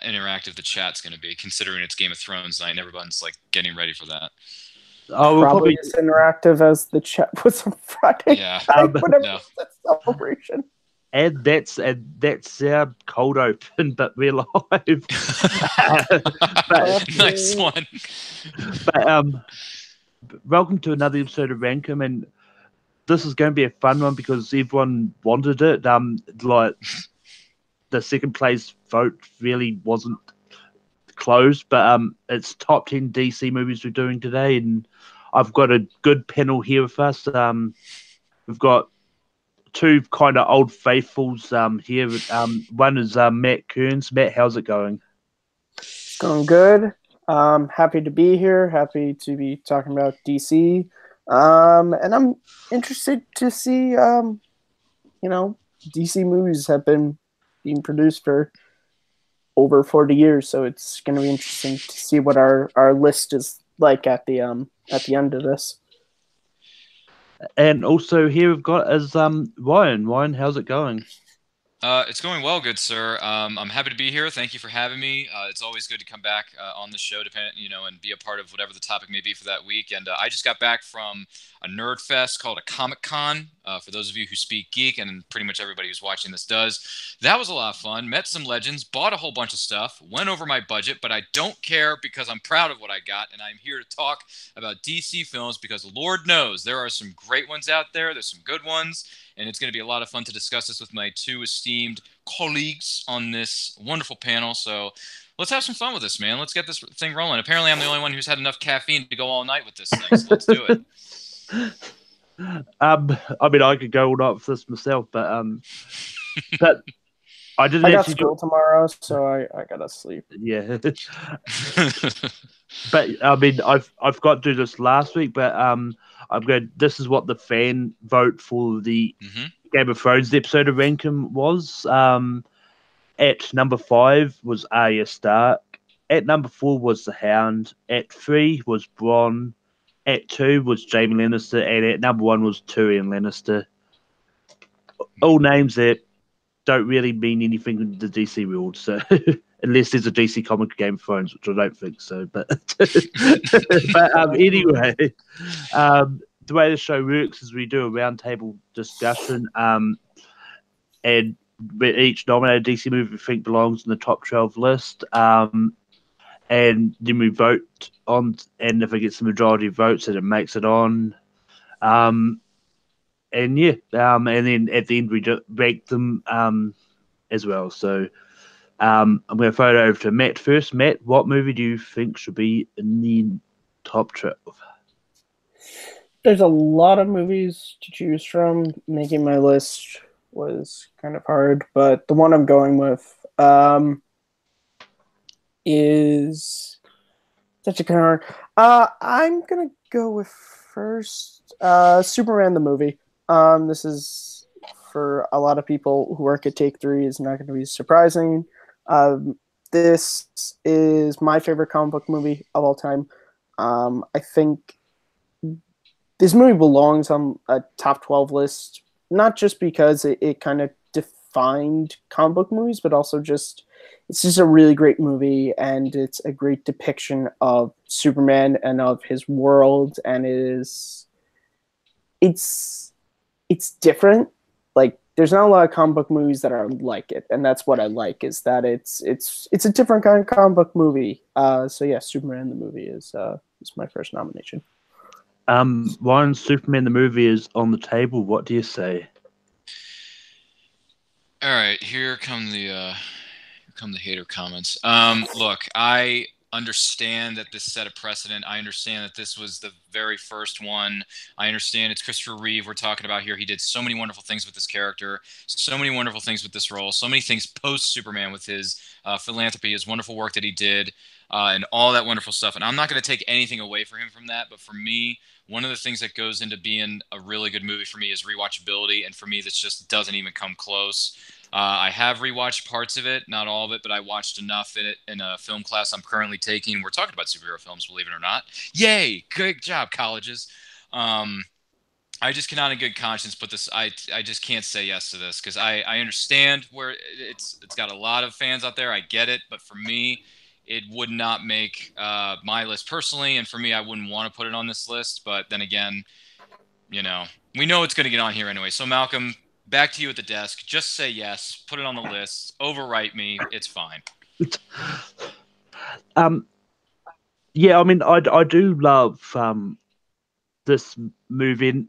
interactive the chat's going to be, considering it's Game of Thrones night and everyone's like getting ready for that. Oh, we'll Probably probably as interactive as the chat was on Friday Yeah. night, whenever No. that celebration. and that's our cold open, but we're live. but Nice one. but welcome to another episode of Rankum, and this is going to be a fun one because everyone wanted it. Like the second place vote really wasn't closed, but it's top 10 DC movies we're doing today, and I've got a good panel here with us. We've got two kind of old faithfuls here. One is Matt Kearns. Matt, how's it going? It's going good. Happy to be here. Happy to be talking about DC. And I'm interested to see, DC movies have been being produced for over 40 years, so it's going to be interesting to see what our list is like at the end of this. And also here we've got is Ryan. Ryan, how's it going? It's going well, good sir. I'm happy to be here. Thank you for having me. It's always good to come back on the show, and be a part of whatever the topic may be for that week. And I just got back from a nerd fest called a Comic Con. For those of you who speak geek, and pretty much everybody who's watching this does, that was a lot of fun. Met some legends, bought a whole bunch of stuff, went over my budget, but I don't care because I'm proud of what I got, and I'm here to talk about DC films because Lord knows there are some great ones out there. There's some good ones. And it's going to be a lot of fun to discuss this with my two esteemed colleagues on this wonderful panel. So let's have some fun with this, man. Let's get this thing rolling. Apparently, I'm the only one who's had enough caffeine to go all night with this thing. So let's do it. I mean, I could go all night with this myself, but I didn't I got actually school tomorrow, so I gotta sleep. Yeah. But I mean, I've got to do this last week, but I'm going. This is what the fan vote for the Game of Thrones episode of Rankum was. At number 5 was Arya Stark. At number 4 was the Hound. At 3 was Bronn. At 2 was Jaime Lannister, and at number 1 was Tyrion Lannister. All names that don't really mean anything in the DC world, so unless there's a DC comic Game of Thrones, which I don't think so. But anyway, the way the show works is we do a roundtable discussion, and we each nominate a DC movie we think belongs in the top 12 list, and then we vote on, and if it gets the majority of votes, then it makes it on. And then at the end we rank them as well. So I'm going to throw it over to Matt first. Matt, what movie do you think should be in the top 12? There's a lot of movies to choose from. Making my list was kind of hard, but the one I'm going with is such a kind of hard. I'm going to go with first Superman the movie. This is, for a lot of people who work at Take-3, is not going to be surprising. This is my favorite comic book movie of all time. I think this movie belongs on a top 12 list, not just because it kind of defined comic book movies, but also it's just a really great movie, and it's a great depiction of Superman and of his world, and it's different. Like, there's not a lot of comic book movies that are like it, and that's what I like, is that it's a different kind of comic book movie. So yeah, Superman the movie is my first nomination. Ryan, Superman the movie is on the table. What do you say? All right, here come the hater comments. Look, I understand that this set a precedent. I understand that this was the very first one. I understand it's Christopher Reeve we're talking about here. He did so many wonderful things with this character, so many wonderful things with this role, so many things post-Superman with his philanthropy, his wonderful work that he did, and all that wonderful stuff. And I'm not going to take anything away from him from that, but for me, one of the things that goes into being a really good movie for me is rewatchability, and for me, this just doesn't even come close. I have rewatched parts of it, not all of it, but I watched enough in it in a film class I'm currently taking. We're talking about superhero films, believe it or not. Yay! Good job, colleges. I just cannot in good conscience put this. I just can't say yes to this because I understand where it's got a lot of fans out there. I get it, but for me, it would not make my list personally, and for me, I wouldn't want to put it on this list. But then again, you know, we know it's going to get on here anyway. So Malcolm, back to you at the desk. Just say yes. Put it on the list. Overwrite me. It's fine. um, yeah, I mean, I do love this movie.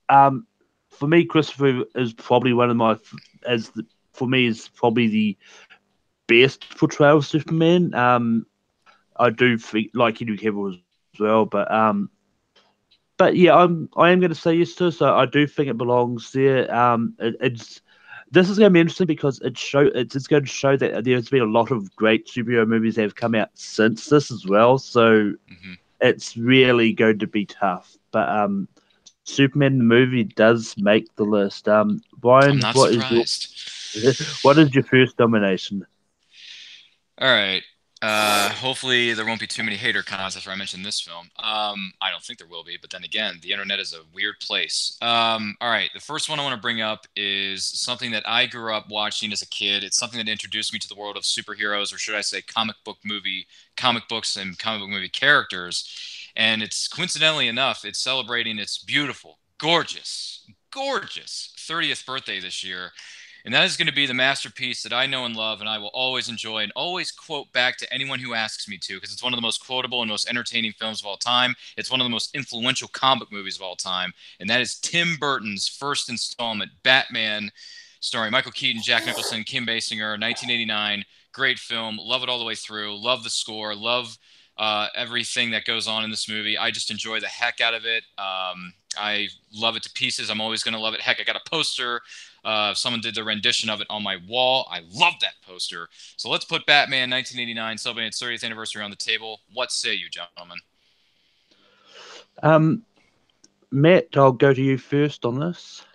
Um, for me, Christopher is probably one of my for me is probably the best portrayal of Superman. I do think like Henry Cavill as well, but yeah, I am going to say yes to it. So I do think it belongs there. It's this is going to be interesting because it's going to show that there's been a lot of great superhero movies that have come out since this as well. So Mm-hmm. it's really going to be tough. But Superman the movie does make the list. I'm Brian, not surprised. what is your first nomination? All right. Hopefully there won't be too many hater comments after I mention this film. I don't think there will be, but then again, the internet is a weird place. All right. The first one I want to bring up is something that I grew up watching as a kid. It's something that introduced me to the world of superheroes, or should I say comic books and comic book movie characters. And it's coincidentally enough, it's celebrating its beautiful, gorgeous 30th birthday this year. And that is going to be the masterpiece that I know and love, and I will always enjoy and always quote back to anyone who asks me to, because it's one of the most quotable and most entertaining films of all time. It's one of the most influential comic movies of all time, and that is Tim Burton's first installment, Batman, starring Michael Keaton, Jack Nicholson, Kim Basinger, 1989. Great film. Love it all the way through. Love the score. Love everything that goes on in this movie. I just enjoy the heck out of it. I love it to pieces. I'm always going to love it. Heck, I got a poster. Someone did the rendition of it on my wall. I love that poster. So let's put Batman 1989 celebrating its 30th anniversary on the table. What say you, gentlemen? Matt, I'll go to you first on this.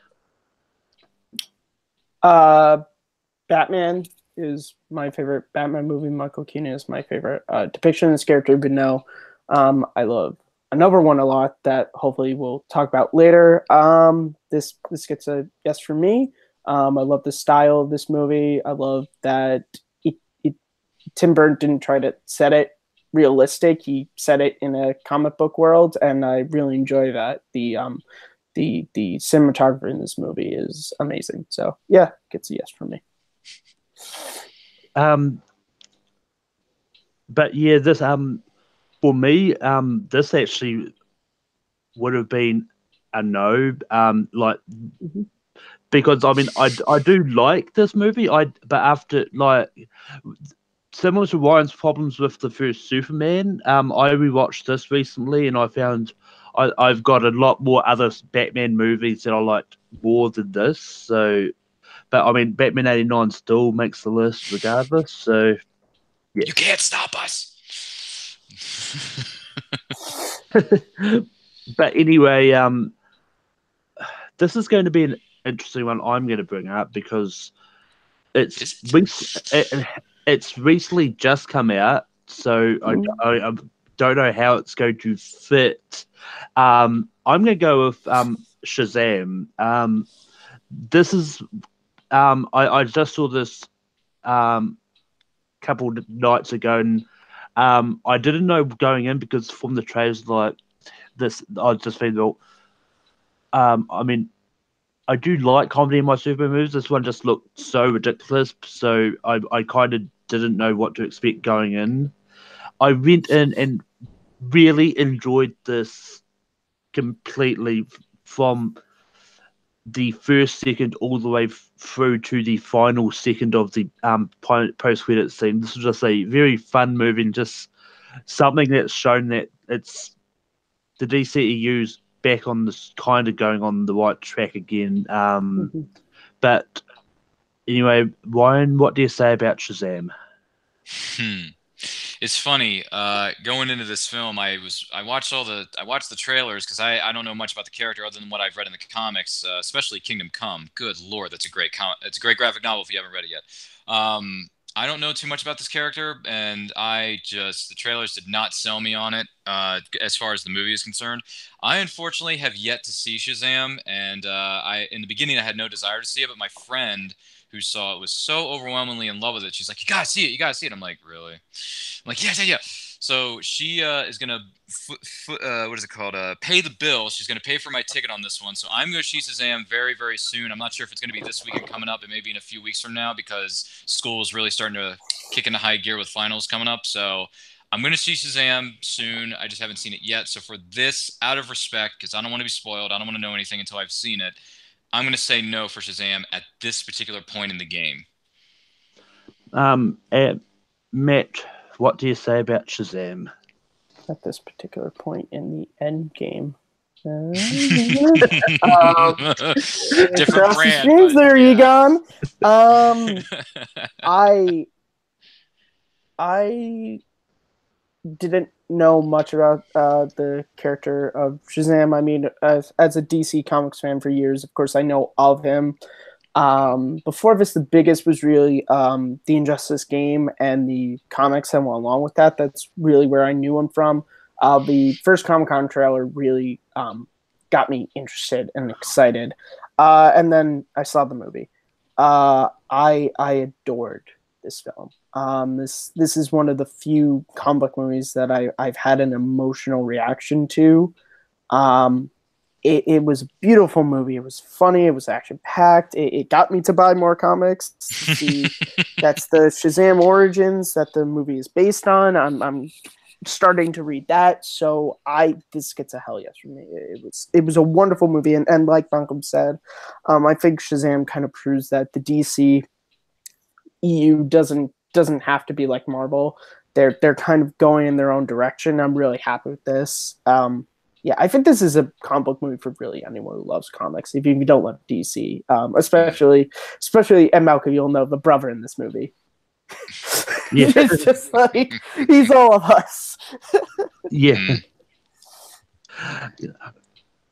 Batman is my favorite Batman movie. Michael Keaton is my favorite depiction of this character. But no, I love another one a lot that hopefully we'll talk about later. This gets a yes from me. I love the style of this movie. I love that Tim Burton didn't try to set it realistic. He set it in a comic book world, and I really enjoy that. The cinematographer in this movie is amazing. So yeah, gets a yes from me. But yeah, this for me, this actually would have been a no. Like because I mean, I do like this movie. But after like similar to Ryan's problems with the first Superman, I rewatched this recently and I found I've got a lot more other Batman movies that I liked more than this. So, but I mean, Batman '89 still makes the list regardless. So, yeah. You can't stop us. But anyway, this is going to be an interesting one. I'm going to bring up because it's it's recently just come out, so I don't know how it's going to fit. I'm going to go with Shazam. This is I just saw this couple nights ago, and I didn't know going in because from the trailers like this, I just feel I mean. I do like comedy in my Superman movies. This one just looked so ridiculous, so I kind of didn't know what to expect going in. I went in and really enjoyed this completely from the first second all the way through to the final second of the post credit scene. This was just a very fun movie and just something that's shown that it's the DCEU's back on this kind of going on the right track again. But anyway, Ryan, what do you say about Shazam? It's funny. Going into this film, I watched the trailers because I don't know much about the character other than what I've read in the comics, especially Kingdom Come. Good Lord, that's a great graphic novel if you haven't read it yet. I don't know too much about this character, and the trailers did not sell me on it as far as the movie is concerned. I unfortunately have yet to see Shazam, and in the beginning I had no desire to see it, but my friend who saw it was so overwhelmingly in love with it. She's like, "You gotta see it, you gotta see it." I'm like, "Really?" I'm like, "Yeah, yeah, yeah." So she is gonna what is it called? Pay the bill. She's gonna pay for my ticket on this one. So I'm gonna see Shazam very, very soon. I'm not sure if it's gonna be this weekend coming up, and maybe in a few weeks from now because school is really starting to kick into high gear with finals coming up. So I'm gonna see Shazam soon. I just haven't seen it yet. So for this, out of respect, because I don't want to be spoiled, I don't want to know anything until I've seen it. I'm gonna say no for Shazam at this particular point in the game. Matt, what do you say about Shazam? At this particular point in the end game. Different brand. Streams, there you gone. I didn't know much about the character of Shazam. I mean, as a DC Comics fan for years, of course, I know of him. Before this, the biggest was really the Injustice game and the comics that went along with that. That's really where I knew him from. The first Comic-Con trailer really got me interested and excited. And then I saw the movie. I adored this film. This is one of the few comic book movies that I've had an emotional reaction to. It was a beautiful movie. It was funny. It was action packed. It got me to buy more comics. See, that's the Shazam Origins that the movie is based on. I'm starting to read that, so this gets a hell yes from me. It was a wonderful movie, and like Bunkum said, I think Shazam kind of proves that the DC EU doesn't have to be like Marvel. They're kind of going in their own direction. I'm really happy with this. Yeah, I think this is a comic book movie for really anyone who loves comics. If you don't love DC, especially and Malcolm, you'll know the brother in this movie. Yeah. It's just like he's all of us. Yeah.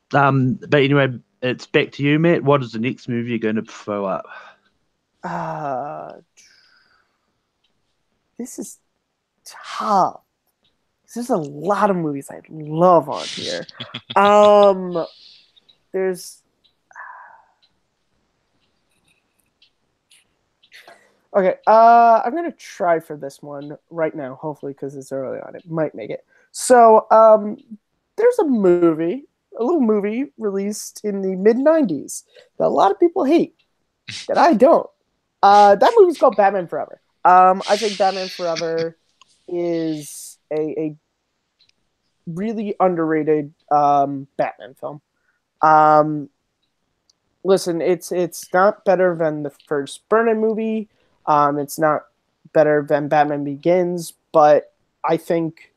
But anyway, it's back to you, Matt. What is the next movie you're going to throw up? This is tough. There's a lot of movies I love on here. There's okay. I'm gonna try for this one right now. Hopefully, because it's early on, it might make it. So, there's a little movie released in the mid '90s that a lot of people hate, that I don't. That movie's called Batman Forever. I think Batman Forever is a really underrated Batman film. Listen, it's not better than the first Burton movie. It's not better than Batman Begins, but I think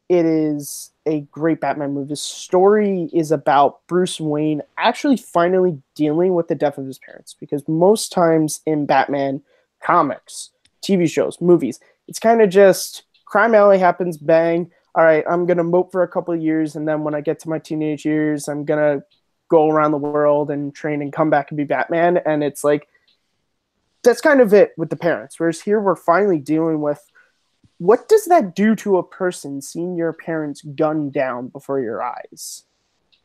it is a great Batman movie. The story is about Bruce Wayne actually finally dealing with the death of his parents, because most times in Batman comics, TV shows, movies, it's kind of just crime alley happens, bang. All right, I'm going to mope for a couple of years, and then when I get to my teenage years, I'm going to go around the world and train and come back and be Batman. And it's like, that's kind of it with the parents. Whereas here we're finally dealing with, what does that do to a person seeing your parents gunned down before your eyes?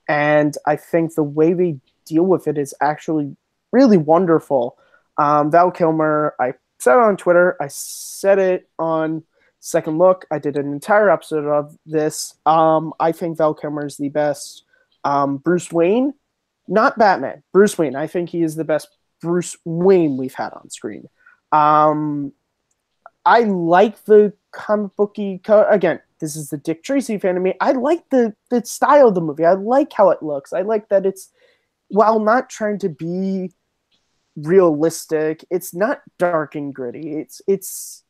And I think the way they deal with it is actually really wonderful. Val Kilmer, I said it on Twitter, I said it on Second Look, I did an entire episode of this. I think Val Kilmer is the best Bruce Wayne, not Batman. Bruce Wayne. I think he is the best Bruce Wayne we've had on screen. I like the comic booky. Again, this is the Dick Tracy fan of me. I like the style of the movie. I like how it looks. I like that it's, while not trying to be realistic, it's not dark and gritty. It's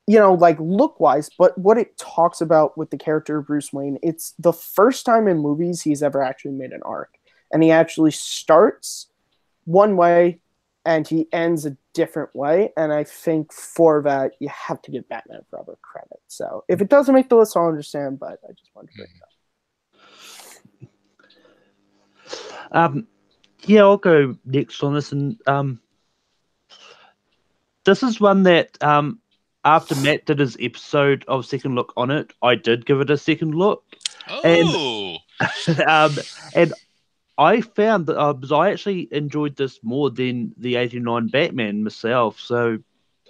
like look-wise, but what it talks about with the character of Bruce Wayne, it's the first time in movies he's ever actually made an arc. And he actually starts one way and he ends a different way. And I think for that, you have to give Batman Forever credit. So if it doesn't make the list, I'll understand, but I just wanted to bring it up. Yeah, I'll go next on this. And this is one that after Matt did his episode of Second Look on it, I did give it a second look, and Oh, and I found that I actually enjoyed this more than the '89 Batman myself. So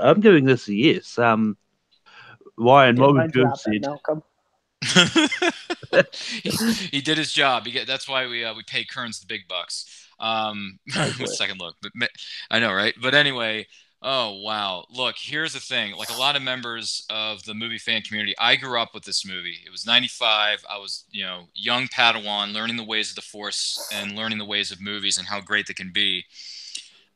I'm giving this a yes. Ryan, Did what my would you have job at said? Malcolm. he did his job. That's why we pay Kearns the big bucks. With Second Look, but I know, right? But anyway, oh wow! Look, here's the thing. Like a lot of members of the movie fan community, I grew up with this movie. It was '95. I was, young Padawan, learning the ways of the Force and learning the ways of movies and how great they can be.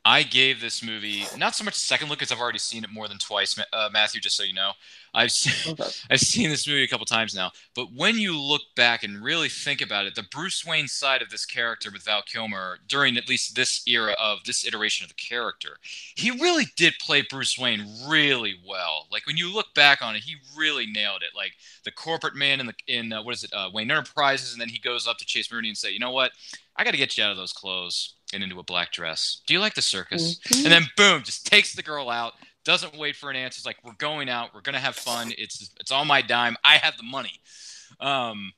I gave this movie not so much a second look because I've already seen it more than twice, Matthew. Just so you know, I've seen, Okay. I've seen this movie a couple times now. But when you look back and really think about it, the Bruce Wayne side of this character with Val Kilmer during at least this era of this iteration of the character, he really did play Bruce Wayne really well. Like when you look back on it, he really nailed it. Like the corporate man in what is it, Wayne Enterprises, and then he goes up to Chase Mooney and say, you know what, I got to get you out of those clothes and into a black dress. Do you like the circus? Mm-hmm. And then boom, just takes the girl out. Doesn't wait for an answer. It's like, we're going out. We're gonna have fun. It's on my dime. I have the money. And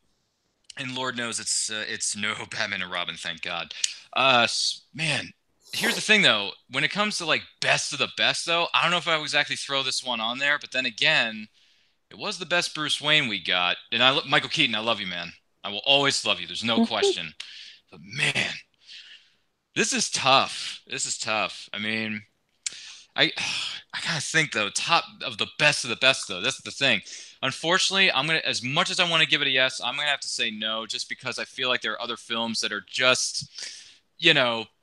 Lord knows it's no Batman and Robin. Thank God. Man, here's the thing though. When it comes to like best of the best though, I don't know if I would exactly throw this one on there. But then again, it was the best Bruce Wayne we got. And Michael Keaton, I love you, man. I will always love you. There's no question. But man, this is tough. I mean, I gotta think though. Top of the best though. That's the thing. Unfortunately, as much as I want to give it a yes, I'm gonna have to say no, just because I feel like there are other films that are just,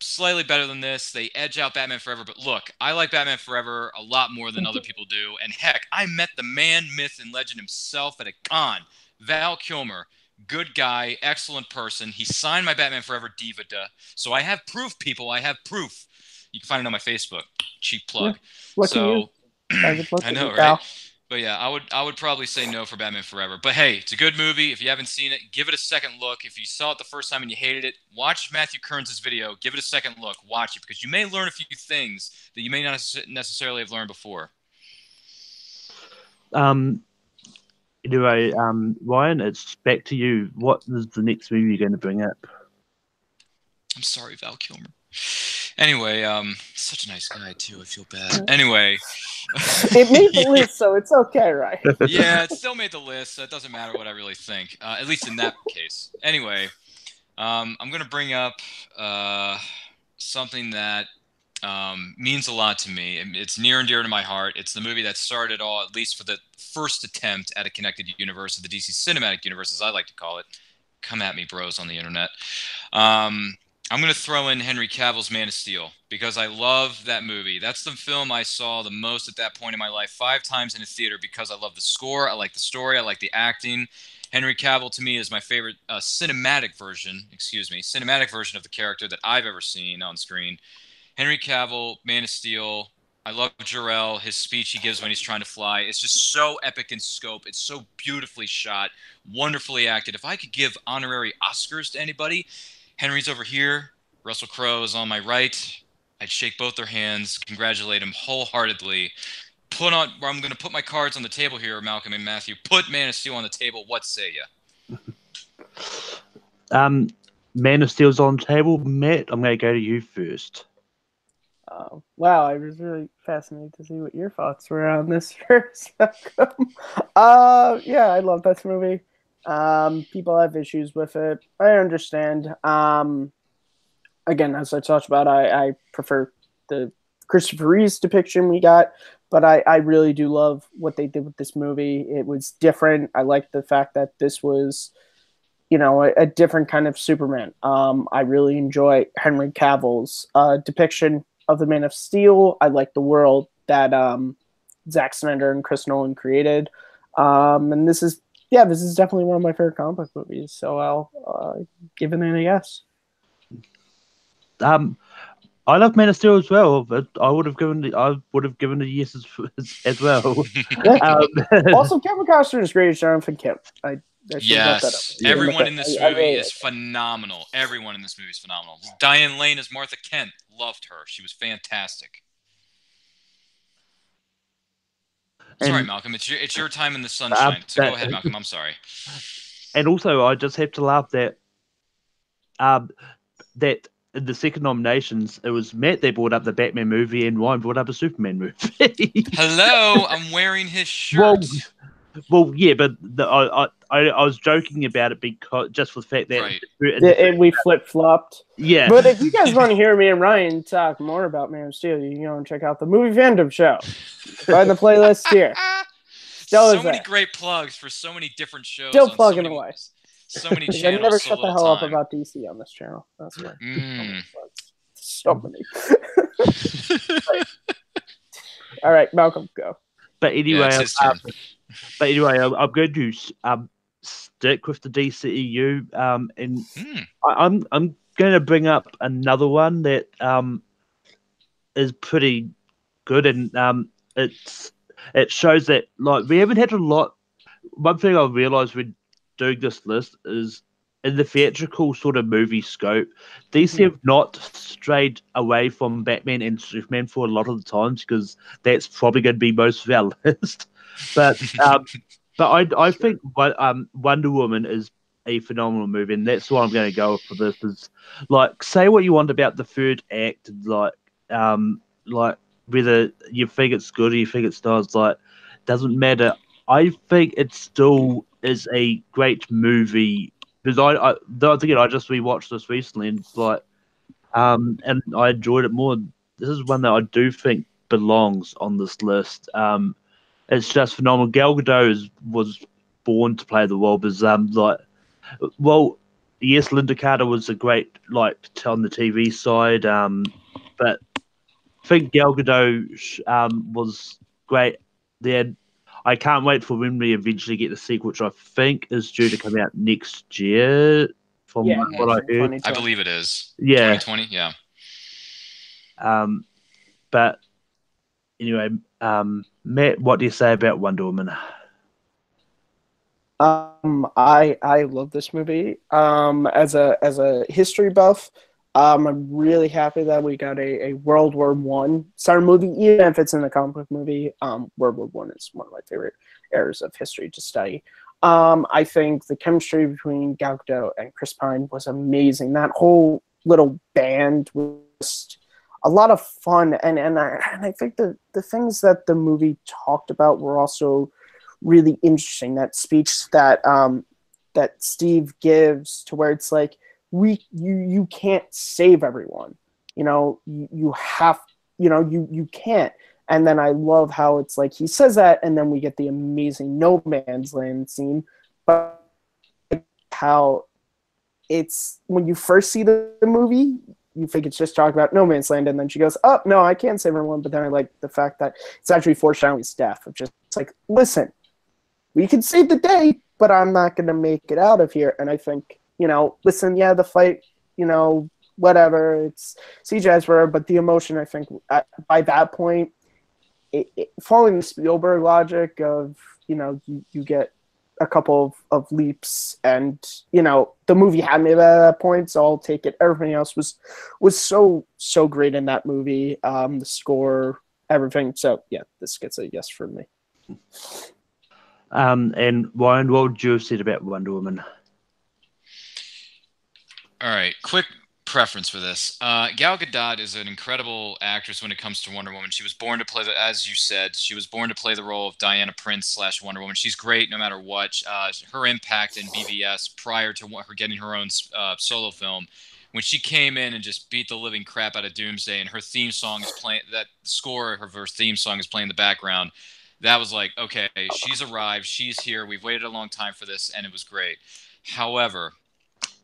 slightly better than this. They edge out Batman Forever. But look, I like Batman Forever a lot more than other people do. And heck, I met the man, myth, and legend himself at a con. Val Kilmer. Good guy, excellent person. He signed my Batman Forever Divida. So I have proof, people. I have proof. You can find it on my Facebook. Cheap plug. Yeah. Lucky you. I know, right? But yeah, I would probably say no for Batman Forever. But hey, it's a good movie. If you haven't seen it, give it a second look. If you saw it the first time and you hated it, watch Matthew Kearns' video. Give it a second look. Watch it, because you may learn a few things that you may not necessarily have learned before. Anyway, Ryan, it's back to you. What is the next movie you're going to bring up? I'm sorry, Val Kilmer. Anyway, such a nice guy too. I feel bad. Anyway, it made the list, so it's okay, right? Yeah, it still made the list, so it doesn't matter what I really think. At least in that case. Anyway, I'm gonna bring up something that means a lot to me. It's near and dear to my heart. It's the movie that started all, at least for the first attempt at a connected universe, of the DC Cinematic Universe, as I like to call it. Come at me, bros, on the internet. I'm going to throw in Henry Cavill's Man of Steel, because I love that movie. That's the film I saw the most at that point in my life, 5 times in a theater, because I love the score, I like the story, I like the acting. Henry Cavill, to me, is my favorite cinematic version of the character that I've ever seen on screen. Henry Cavill, Man of Steel. I love Jor-El, his speech he gives when he's trying to fly. It's just so epic in scope. It's so beautifully shot, wonderfully acted. If I could give honorary Oscars to anybody, Henry's over here, Russell Crowe is on my right. I'd shake both their hands, congratulate him wholeheartedly. I'm going to put my cards on the table here, Malcolm and Matthew. Put Man of Steel on the table. What say you? Man of Steel's on the table. Matt, I'm going to go to you first. Wow, I was really fascinated to see what your thoughts were on this first. Yeah, I love this movie. People have issues with it. I understand. Again, as I talked about, I prefer the Christopher Reeve's depiction we got, but I really do love what they did with this movie. It was different. I like the fact that this was, a different kind of Superman. I really enjoy Henry Cavill's depiction of the Man of Steel. I like the world that Zack Snyder and Chris Nolan created. And this is definitely one of my favorite comic book movies. So I'll give it a yes. I love Man of Steel as well, but I would have given a yes as well. Also, Kevin Costner is great as Jonathan Kemp. Yes, everyone in this movie is phenomenal. Everyone in this movie is phenomenal. Diane Lane as Martha Kent. Loved her. She was fantastic. Sorry, And Malcolm. It's your time in the sunshine. So go ahead, Malcolm. I'm sorry. and also, I just have to laugh um, that in the second nominations, it was Matt that brought up the Batman movie and Ryan brought up a Superman movie. Hello, I'm wearing his well, shirt. well, yeah, but I was joking about it because just for the fact that Right. We flip flopped. yeah. But if you guys want to hear me and Ryan talk more about Man of Steel, you can go and check out the Movie Fandom Show. Find the playlist here. Still So many great plugs for so many different shows. Still plugging away. So many I channels. never so shut the little hell time. up about DC on this channel. That's why. Mm. So many. All right, Malcolm, go. But anyway, Yeah, it's his turn. I'm going to stick with the DCEU, and I'm going to bring up another one that is pretty good, and it shows that like we haven't had a lot. One thing I've realised when doing this list is in the theatrical sort of movie scope, DC have not strayed away from Batman and Superman for a lot of the times because that's probably going to be most of our list. But I think Wonder Woman is a phenomenal movie, and that's what I'm going to go for this. Is like say what you want about the third act, like whether you think it's good or you think it's not, it's like doesn't matter. I think it still is a great movie because again I just rewatched this recently and it's like and I enjoyed it more. This is one that I do think belongs on this list. It's just phenomenal. Gal Gadot was born to play the role because well yes, Linda Carter was a great like on the TV side, but I think Gal Gadot was great. Then I can't wait for when we eventually get the sequel, which I think is due to come out next year, from what I heard. I believe it is. Yeah. 2020, yeah. But anyway, Matt, what do you say about Wonder Woman? I love this movie. As a history buff, I'm really happy that we got a World War One star movie, even if it's in the comic book movie. World War One is one of my favorite eras of history to study. I think the chemistry between Gal Gadot and Chris Pine was amazing. That whole little band was just a lot of fun, and I think the things that the movie talked about were also really interesting. That speech that that Steve gives, to where it's like you can't save everyone. You have you can't. And then I love how it's like he says that, and then we get the amazing No Man's Land scene. But how it's when you first see the movie, you think it's just talking about No Man's Land, and then she goes, "Oh no, I can't save everyone." But then I like the fact that it's actually foreshadowing his death. Of just it's like, listen, we can save the day, but I'm not going to make it out of here. And I think, listen, yeah, the fight, whatever, it's CGI's for, but the emotion, I think, by that point, following the Spielberg logic of, you get a couple of leaps, and, the movie had me at that point, so I'll take it. Everything else was so great in that movie. The score, everything. So, yeah, this gets a yes from me. And Ryan, what would you have said about Wonder Woman? All right, quick preference for this. Gal Gadot is an incredible actress when it comes to Wonder Woman. She was born to play as you said, she was born to play the role of Diana Prince / Wonder Woman. She's great no matter what. Her impact in BVS prior to her getting her own solo film, when she came in and just beat the living crap out of Doomsday, and her theme song is playing, that score of her theme song is playing in the background. That was like, okay, she's arrived, she's here, we've waited a long time for this, and it was great. However,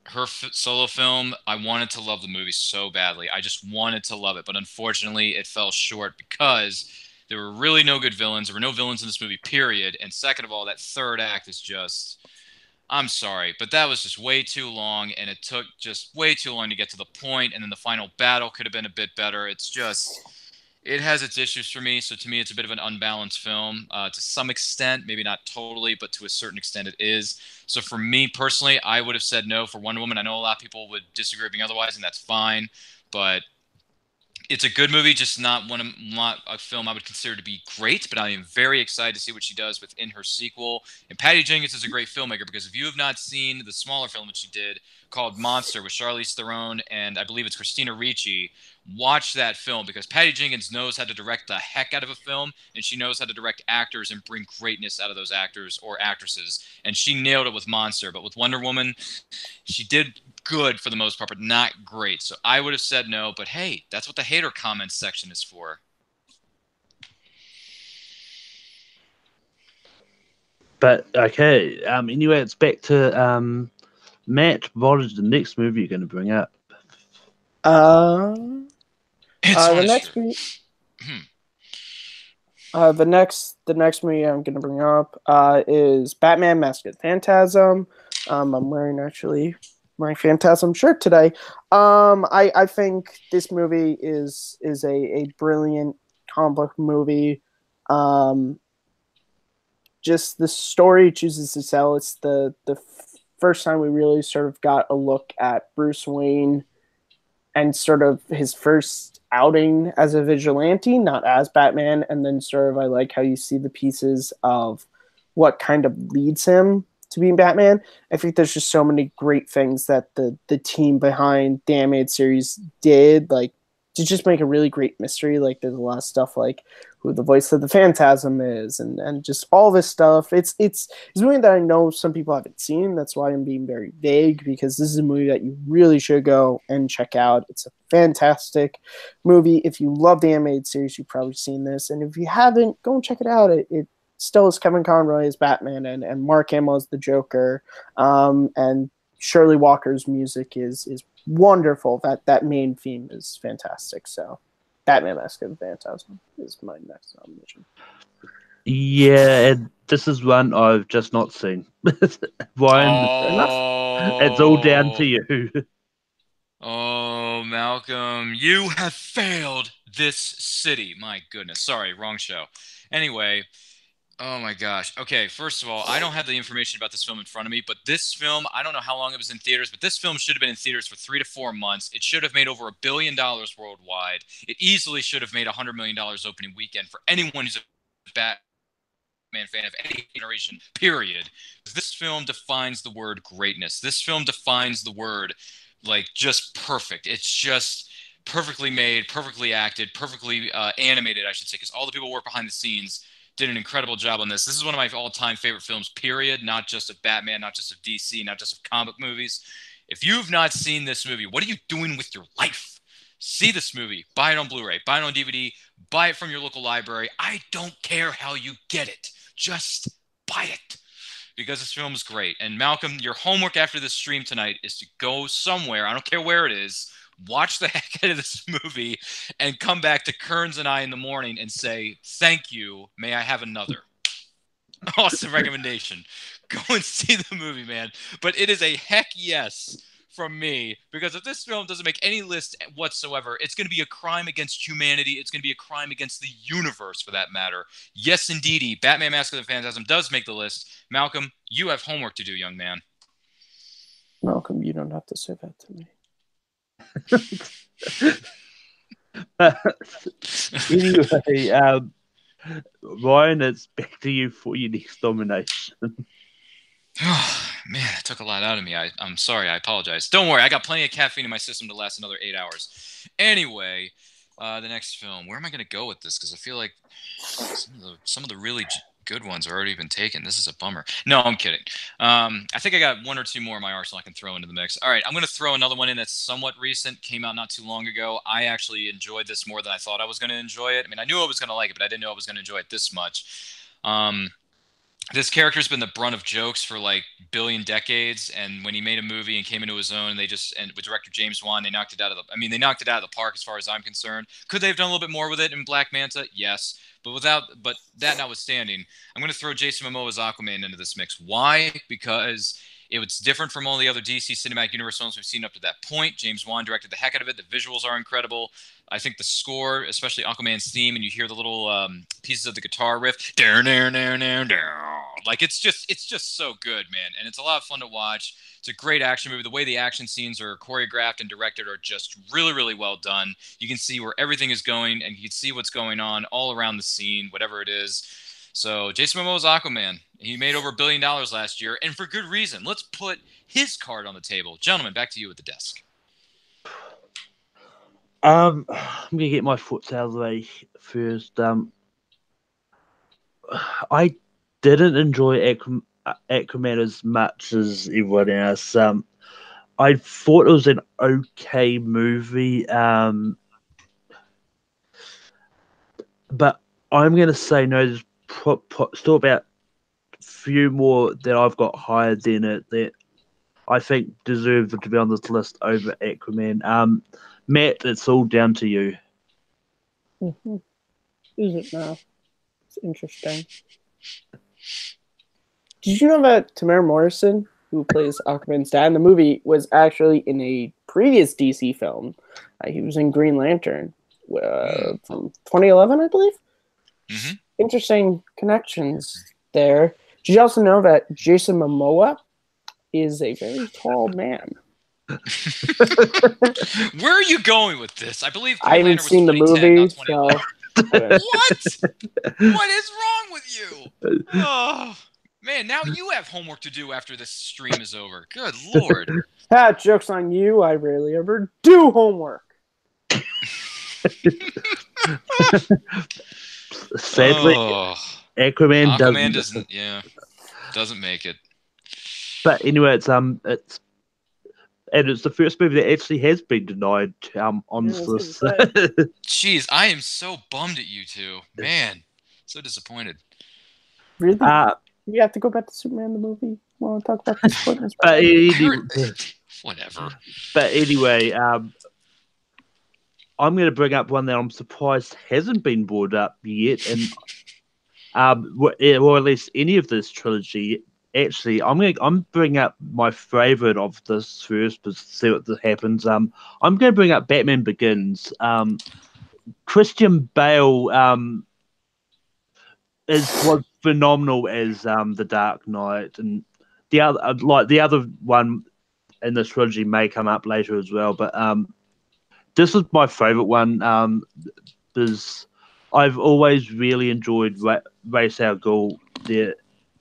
her solo film, I wanted to love the movie so badly. I just wanted to love it, but unfortunately it fell short because there were really no good villains. There were no villains in this movie, period. And second of all, that third act is just, I'm sorry, but that was just way too long, and it took just way too long to get to the point, and then the final battle could have been a bit better. It's just, it has its issues for me, so to me it's a bit of an unbalanced film to some extent, maybe not totally, but to a certain extent it is. So for me personally, I would have said no for Wonder Woman. I know a lot of people would disagree with me otherwise, and that's fine, but It's a good movie, just not a film I would consider to be great, but I am very excited to see what she does within her sequel. And Patty Jenkins is a great filmmaker because if you have not seen the smaller film that she did called Monster with Charlize Theron and I believe it's Christina Ricci, watch that film because Patty Jenkins knows how to direct the heck out of a film and she knows how to direct actors and bring greatness out of those actors or actresses. And she nailed it with Monster, but with Wonder Woman, she did good for the most part, but not great. So I would have said no, but hey, that's what the hater comments section is for. But okay, anyway, it's back to Matt. What is the next movie you're going to bring up? Uh, It's on the his next shirt. movie, the next movie I'm gonna bring up is Batman: Mask of the Phantasm. I'm wearing actually my Phantasm shirt today. I think this movie is a brilliant comic book movie. Um, just the story it chooses to tell. It's the first time we really sort of got a look at Bruce Wayne and sort of his first outing as a vigilante, not as Batman. And then sort of I like how you see the pieces of what kind of leads him to being Batman. I think there's just so many great things that the team behind the animated series did, like to just make a really great mystery. Like there's a lot of stuff like who the voice of the Phantasm is, and just all this stuff. It's a movie that I know some people haven't seen. That's why I'm being very vague because this is a movie that you really should go and check out. It's a fantastic movie. If you love the animated series, you've probably seen this, and if you haven't, go and check it out. It still is Kevin Conroy as Batman and Mark Hamill as the Joker, and Shirley Walker's music is wonderful. That main theme is fantastic. So, Batman: Mask of the Phantasm is my next nomination. Yeah, and this is one I've just not seen. Ryan, fair enough. It's all down to Oh, you. oh, Malcolm, you have failed this city. My goodness. Sorry, wrong show. Anyway, oh my gosh. Okay, first of all, I don't have the information about this film in front of me, but this film, I don't know how long it was in theaters, but this film should have been in theaters for 3 to 4 months. It should have made over $1 billion worldwide. It easily should have made $100 million opening weekend for anyone who's a Batman fan of any generation, period. This film defines the word greatness. This film defines the word like just perfect. It's just perfectly made, perfectly acted, perfectly animated, I should say, because all the people who work behind the scenes did an incredible job on this. This is one of my all-time favorite films, period. Not just of Batman, not just of DC, not just of comic movies. If you've not seen this movie, what are you doing with your life? See this movie, buy it on Blu-ray, buy it on DVD, buy it from your local library. I don't care how you get it. Just buy it because this film is great. And Malcolm, your homework after this stream tonight is to go somewhere, I don't care where it is, watch the heck out of this movie, and come back to Kearns and I in the morning and say, thank you, may I have another? Awesome recommendation. Go and see the movie, man. But it is a heck yes from me because if this film doesn't make any list whatsoever, it's going to be a crime against humanity. It's going to be a crime against the universe, for that matter. Yes, indeedy, Batman: Mask of the Phantasm does make the list. Malcolm, you have homework to do, young man. Malcolm, you don't have to say that to me. Anyway, Ryan, it's back to you for your next nomination. Oh, man, it took a lot out of me. I'm sorry. I apologize. Don't worry. I got plenty of caffeine in my system to last another 8 hours. Anyway, the next film. Where am I going to go with this? Because I feel like some of the really good ones have already been taken. This is a bummer. No, I'm kidding. I think I got one or two more in my arsenal I can throw into the mix. All right, I'm going to throw another one in that's somewhat recent. Came out not too long ago. I actually enjoyed this more than I thought I was going to enjoy it. I mean, I knew I was going to like it, but I didn't know I was going to enjoy it this much. This character's been the brunt of jokes for like billion decades, and when he made a movie and came into his own, and with director James Wan, they knocked it out of they knocked it out of the park as far as I'm concerned. Could they have done a little bit more with it in Black Manta? Yes, but that notwithstanding, I'm going to throw Jason Momoa's Aquaman into this mix. Why? Because it was different from all the other DC Cinematic Universe films we've seen up to that point. James Wan directed the heck out of it. The visuals are incredible. I think the score, especially Aquaman's theme, and you hear the little pieces of the guitar riff. Like it's just so good, man, and it's a lot of fun to watch. It's a great action movie. The way the action scenes are choreographed and directed are just really, really well done. You can see where everything is going, and you can see what's going on all around the scene, whatever it is. So Jason Momoa's Aquaman. He made over $1 billion last year, and for good reason. Let's put his card on the table. Gentlemen, back to you at the desk. I'm gonna get my foot out of the way first. I didn't enjoy Aquaman as much as everyone else. I thought it was an okay movie. But I'm gonna say no. There's still about a few more that I've got higher than it that I think deserve to be on this list over Aquaman. Matt, it's all down to you. Mm-hmm. Is it now? It's interesting. Did you know that Tamara Morrison, who plays Aquaman's dad in the movie, was actually in a previous DC film? He was in Green Lantern from 2011, I believe. Mm-hmm. Interesting connections there. Did you also know that Jason Momoa is a very tall man? Where are you going with this? I believe I haven't seen the movie, so what is wrong with you? Oh man, now you have homework to do after this stream is over. Good Lord. Joke's on you. I rarely ever do homework. Sadly, Aquaman doesn't make it. But anyway, it's the first movie that actually has been denied on this list. Jeez, I am so bummed at you two. Man, so disappointed. Really? We have to go back to Superman the movie. Want to talk about this one? Whatever. But anyway, I'm going to bring up one that I'm surprised hasn't been brought up yet, and or at least any of this trilogy. Actually, I'm bringing up my favorite of this first, but see what happens. I'm going to bring up Batman Begins. Christian Bale was phenomenal as the Dark Knight, and the other one in this trilogy may come up later as well. But this is my favorite one because I've always really enjoyed Ra's al Ghul there.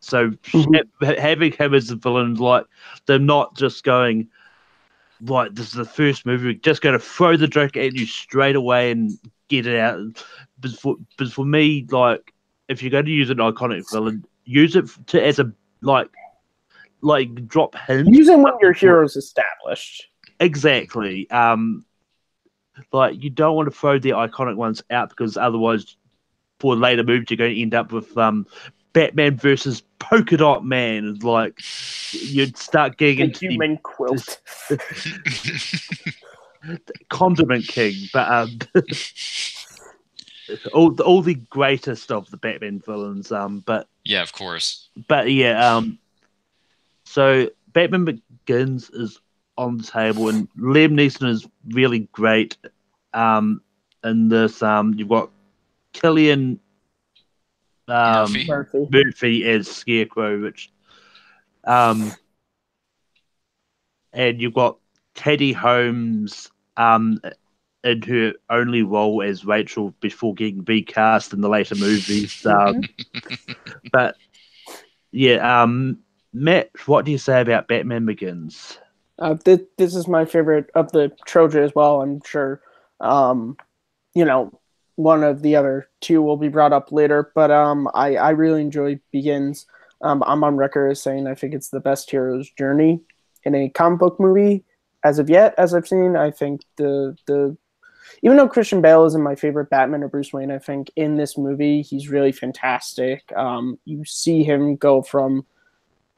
So having him as the villain, like they're not just going, like this is the first movie, we're just going to throw the joke at you straight away and get it out. But for me, like if you're going to use an iconic villain, use it as a like drop hints. Use it when your hero's established. Exactly. Like you don't want to throw the iconic ones out because otherwise, for later movies, you're going to end up with Batman versus Polka Dot Man. Like you'd start getting into human quilt, Condiment King, but all the greatest of the Batman villains. But yeah, of course. But yeah, so Batman Begins is on the table, and Liam Neeson is really great. In this, you've got Cillian Murphy as Scarecrow, which, and you've got Katie Holmes, in her only role as Rachel before getting recast in the later movies. But yeah, Matt, what do you say about Batman Begins? This is my favorite of the trilogy as well. I'm sure, one of the other two will be brought up later, but I really enjoy Begins. I'm on record as saying I think it's the best hero's journey in a comic book movie as of yet, as I've seen. I think the even though Christian Bale isn't my favorite Batman or Bruce Wayne, I think in this movie he's really fantastic. You see him go from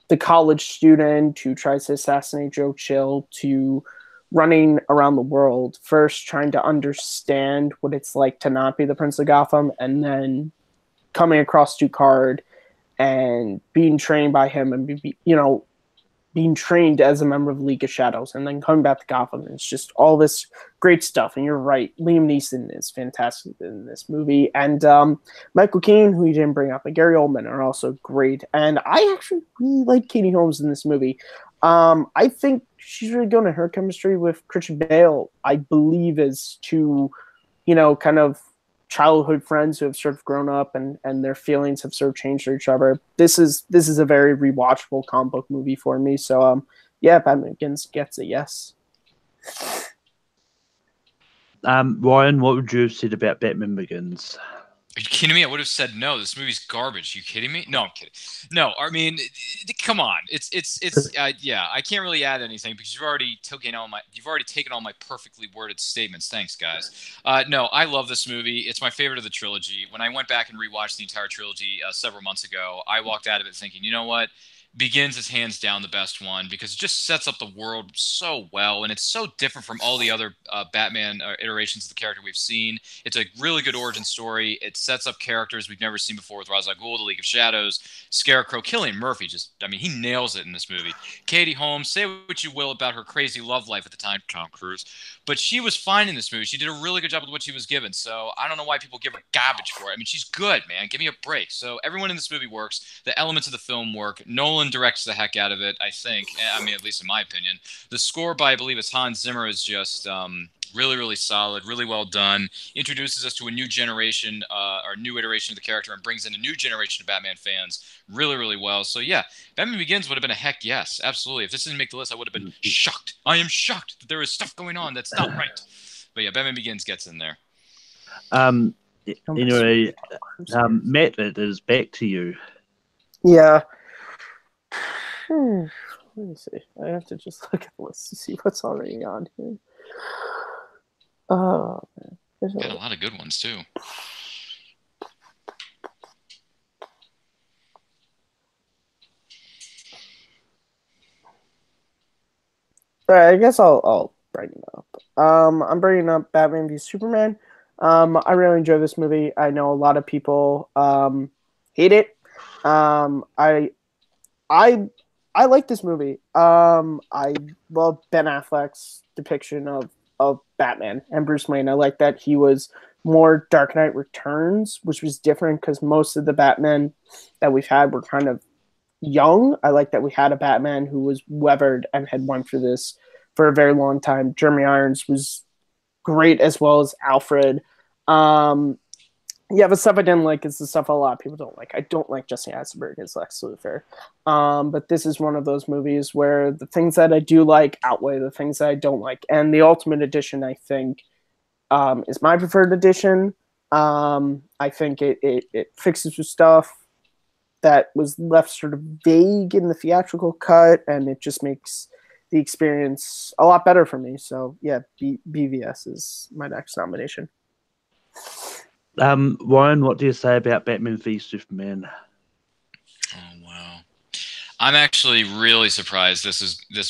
the college student who tries to assassinate Joe Chill to running around the world, first trying to understand what it's like to not be the Prince of Gotham, and then coming across Ducard and being trained by him and being trained as a member of the League of Shadows, and then coming back to Gotham. And it's just all this great stuff. And you're right, Liam Neeson is fantastic in this movie, and Michael Caine, who you didn't bring up, and Gary Oldman are also great. And I actually really like Katie Holmes in this movie. I think she's really good in her chemistry with Christian Bale. I believe is to, kind of childhood friends who have sort of grown up and their feelings have sort of changed for each other. This is a very rewatchable comic book movie for me. So yeah, Batman Begins gets a yes. Ryan, what would you have said about Batman Begins? Are you kidding me? I would have said no. This movie's garbage. Are you kidding me? No, I'm kidding. No, I mean, come on. It's yeah. I can't really add anything because you've already taken all my perfectly worded statements. Thanks, guys. No, I love this movie. It's my favorite of the trilogy. When I went back and rewatched the entire trilogy several months ago, I walked out of it thinking, you know what? Begins is hands down the best one because it just sets up the world so well, and it's so different from all the other Batman iterations of the character we've seen. It's a really good origin story. It sets up characters we've never seen before with Ra's al Ghul, the League of Shadows, Scarecrow, Cillian Murphy. He nails it in this movie. Katie Holmes, say what you will about her crazy love life at the time, Tom Cruise, but she was fine in this movie. She did a really good job with what she was given, so I don't know why people give her garbage for it. I mean, she's good, man. Give me a break. So everyone in this movie works. The elements of the film work. Nolan directs the heck out of it, I think. I mean, at least in my opinion. The score by, I believe it's Hans Zimmer, is just really, really solid, really well done. Introduces us to a new generation, or new iteration of the character, and brings in a new generation of Batman fans really, really well. So yeah, Batman Begins would have been a heck yes, absolutely. If this didn't make the list, I would have been shocked. I am shocked that there is stuff going on that's not right. But yeah, Batman Begins gets in there. Anyway, Matt, it is back to you. Yeah. Let me see. I have to just look at the list to see what's already on here. Oh, man. Got a lot of good ones too. All right, I guess I'll bring it up. I'm bringing up Batman v Superman. I really enjoy this movie. I know a lot of people hate it. I like this movie. I love Ben Affleck's depiction of Batman and Bruce Wayne. I like that he was more Dark Knight Returns, which was different because most of the Batman that we've had were kind of young. I like that we had a Batman who was weathered and had went through this for a very long time. Jeremy Irons was great, as well as Alfred. Yeah, the stuff I didn't like is the stuff a lot of people don't like. I don't like Jesse Eisenberg as Lex Luthor. But this is one of those movies where the things that I do like outweigh the things that I don't like. And the Ultimate Edition, I think, is my preferred edition. I think it fixes the stuff that was left sort of vague in the theatrical cut, and it just makes the experience a lot better for me. So, yeah, BVS is my next nomination. Ryan, what do you say about Batman v Superman? Oh wow, I'm actually really surprised this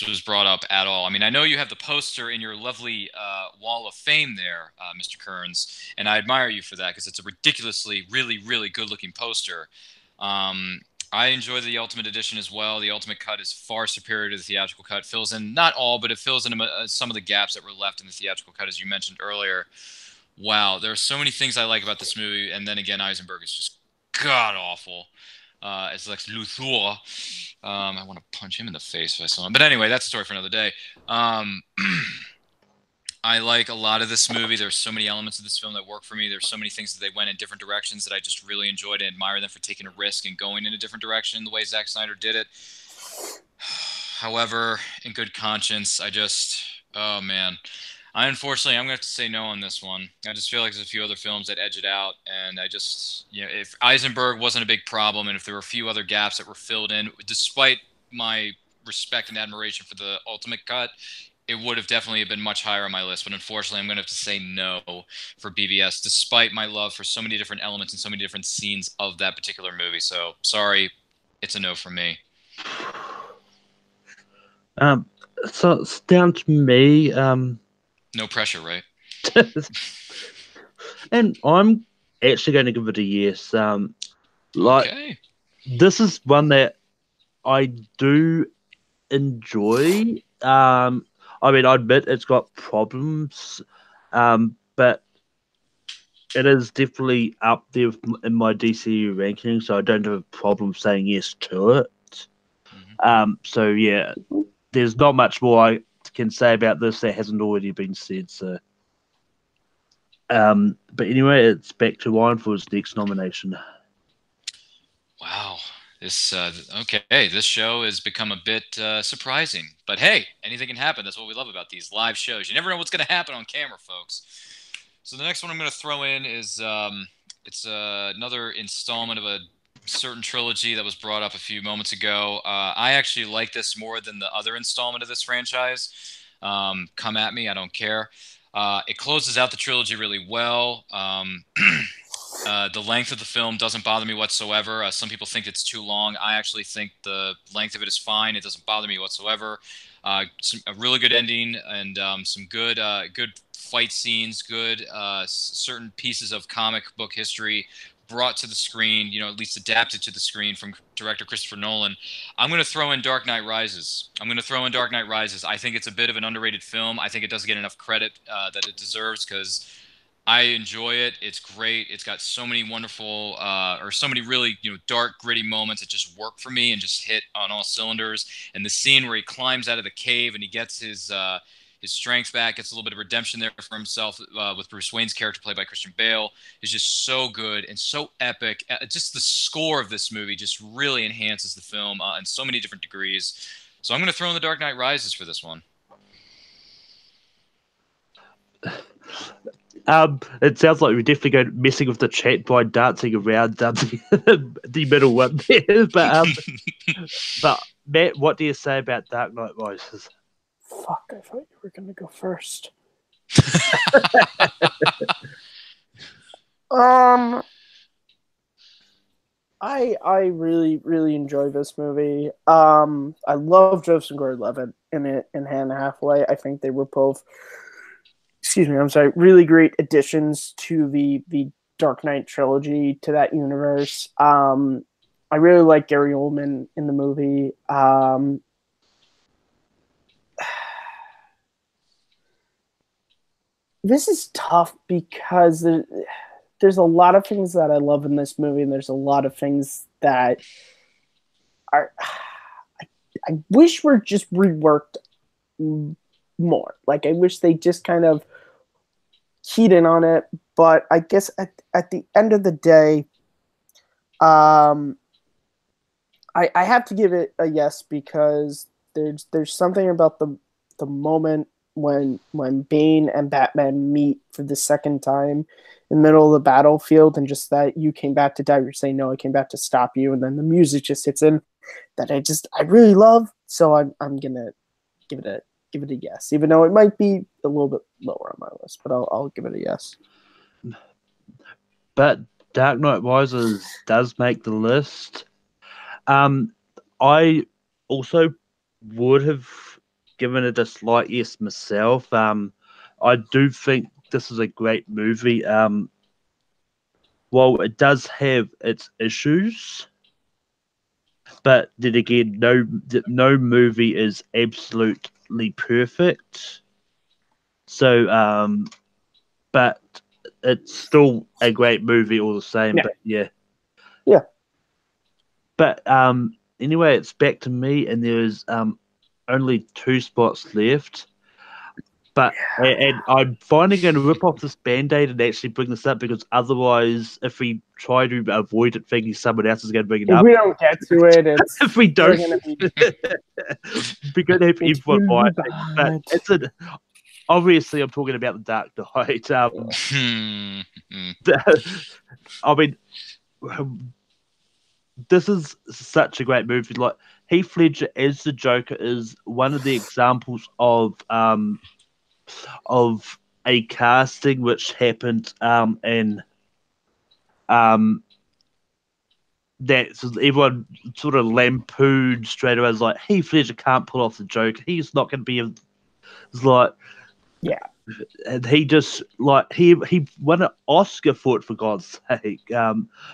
was brought up at all. I mean, I know you have the poster in your lovely wall of fame there, Mr. Kearns, and I admire you for that because it's a ridiculously, really, really good-looking poster. I enjoy the Ultimate Edition as well. The Ultimate Cut is far superior to the theatrical cut. Fills in, not all, but it fills in some of the gaps that were left in the theatrical cut, as you mentioned earlier. Wow, there are so many things I like about this movie, and then again, Eisenberg is just god-awful as Lex Luthor. I want to punch him in the face if I saw him. But anyway, that's a story for another day. I like a lot of this movie. There's so many elements of this film that work for me. There's so many things that they went in different directions that I just really enjoyed and admire them for taking a risk and going in a different direction the way Zack Snyder did it. However, in good conscience, oh man. Unfortunately, I'm going to have to say no on this one. I just feel like there's a few other films that edge it out, and if Eisenberg wasn't a big problem, and if there were a few other gaps that were filled in, despite my respect and admiration for the Ultimate Cut, it would have definitely been much higher on my list. But unfortunately, I'm going to have to say no for BVS, despite my love for so many different elements and so many different scenes of that particular movie. So, sorry, it's a no from me. So it's down to me. No pressure, right? And I'm actually going to give it a yes. Okay. This is one that I do enjoy. I mean, I admit it's got problems, but it is definitely up there in my DCU ranking, so I don't have a problem saying yes to it. So yeah, there's not much more I can say about this that hasn't already been said. So, but anyway, it's back to Ryan for his next nomination. Wow. This okay. This show has become a bit surprising, but hey, anything can happen. That's what we love about these live shows. You never know what's going to happen on camera, folks. So the next one I'm going to throw in is it's another installment of a certain trilogy that was brought up a few moments ago. I actually like this more than the other installment of this franchise. Come at me, I don't care. It closes out the trilogy really well. The length of the film doesn't bother me whatsoever. Some people think it's too long. I actually think the length of it is fine. It doesn't bother me whatsoever. A really good ending and some good fight scenes, good certain pieces of comic book history brought to the screen, at least adapted to the screen from director Christopher Nolan. I'm going to throw in Dark Knight Rises. I think it's a bit of an underrated film. I think it doesn't get enough credit that it deserves because I enjoy it. It's great. It's got so many wonderful, or so many really, dark, gritty moments that just work for me and just hit on all cylinders. And the scene where he climbs out of the cave and he gets his strength back, gets a little bit of redemption there for himself with Bruce Wayne's character played by Christian Bale, is just so good and so epic. Just the score of this movie just really enhances the film in so many different degrees. So I'm going to throw in The Dark Knight Rises for this one. It sounds like we're definitely going messing with the chat by dancing around the middle one there. But Matt, what do you say about Dark Knight Rises? Fuck, I thought you were going to go first. I really, really enjoy this movie. I love Joseph Gordon-Levitt in it and Hannah Hathaway. I think they were both, really great additions to the Dark Knight trilogy, to that universe. I really like Gary Oldman in the movie. This is tough because there's a lot of things that I love in this movie, and there's a lot of things that are I wish were just reworked more. Like, I wish they just kind of keyed in on it. But I guess at the end of the day, I have to give it a yes, because there's something about the moment when Bane and Batman meet for the second time in the middle of the battlefield, and just that you came back to die, you're saying, no, I came back to stop you, and then the music just hits in, that I really love. So I'm gonna give it a yes, even though it might be a little bit lower on my list, but I'll give it a yes. But Dark Knight Rises does make the list. I also would have given it a slight yes myself. I do think this is a great movie. While it does have its issues, but then again, no movie is absolutely perfect. So, but it's still a great movie all the same. Yeah. But yeah. But anyway, it's back to me, and there's only 2 spots left. But and I'm finally going to rip off this Band-Aid and actually bring this up, because otherwise, if we try to avoid it thinking someone else is going to bring it up, if we don't get to it, it's if we don't, gonna be, we're going to have everyone really bite. But obviously, I'm talking about the Dark Knight. I mean, this is such a great movie. Like, Heath Ledger as the Joker is one of the examples of a casting which happened and that so everyone sort of lampooned straight away. It's like, Heath Ledger can't pull off the Joker. He's not going to be it's like, yeah. And he just, like, he won an Oscar for it, for God's sake.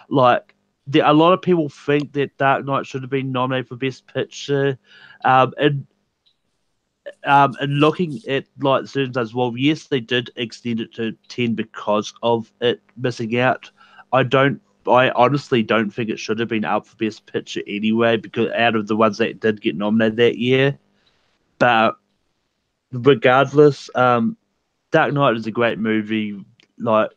Like, a lot of people think that Dark Knight should have been nominated for Best Picture, and looking at like certain times, well, yes, they did extend it to 10 because of it missing out. I honestly don't think it should have been up for Best Picture anyway, because out of the ones that did get nominated that year. But regardless, Dark Knight is a great movie. Like,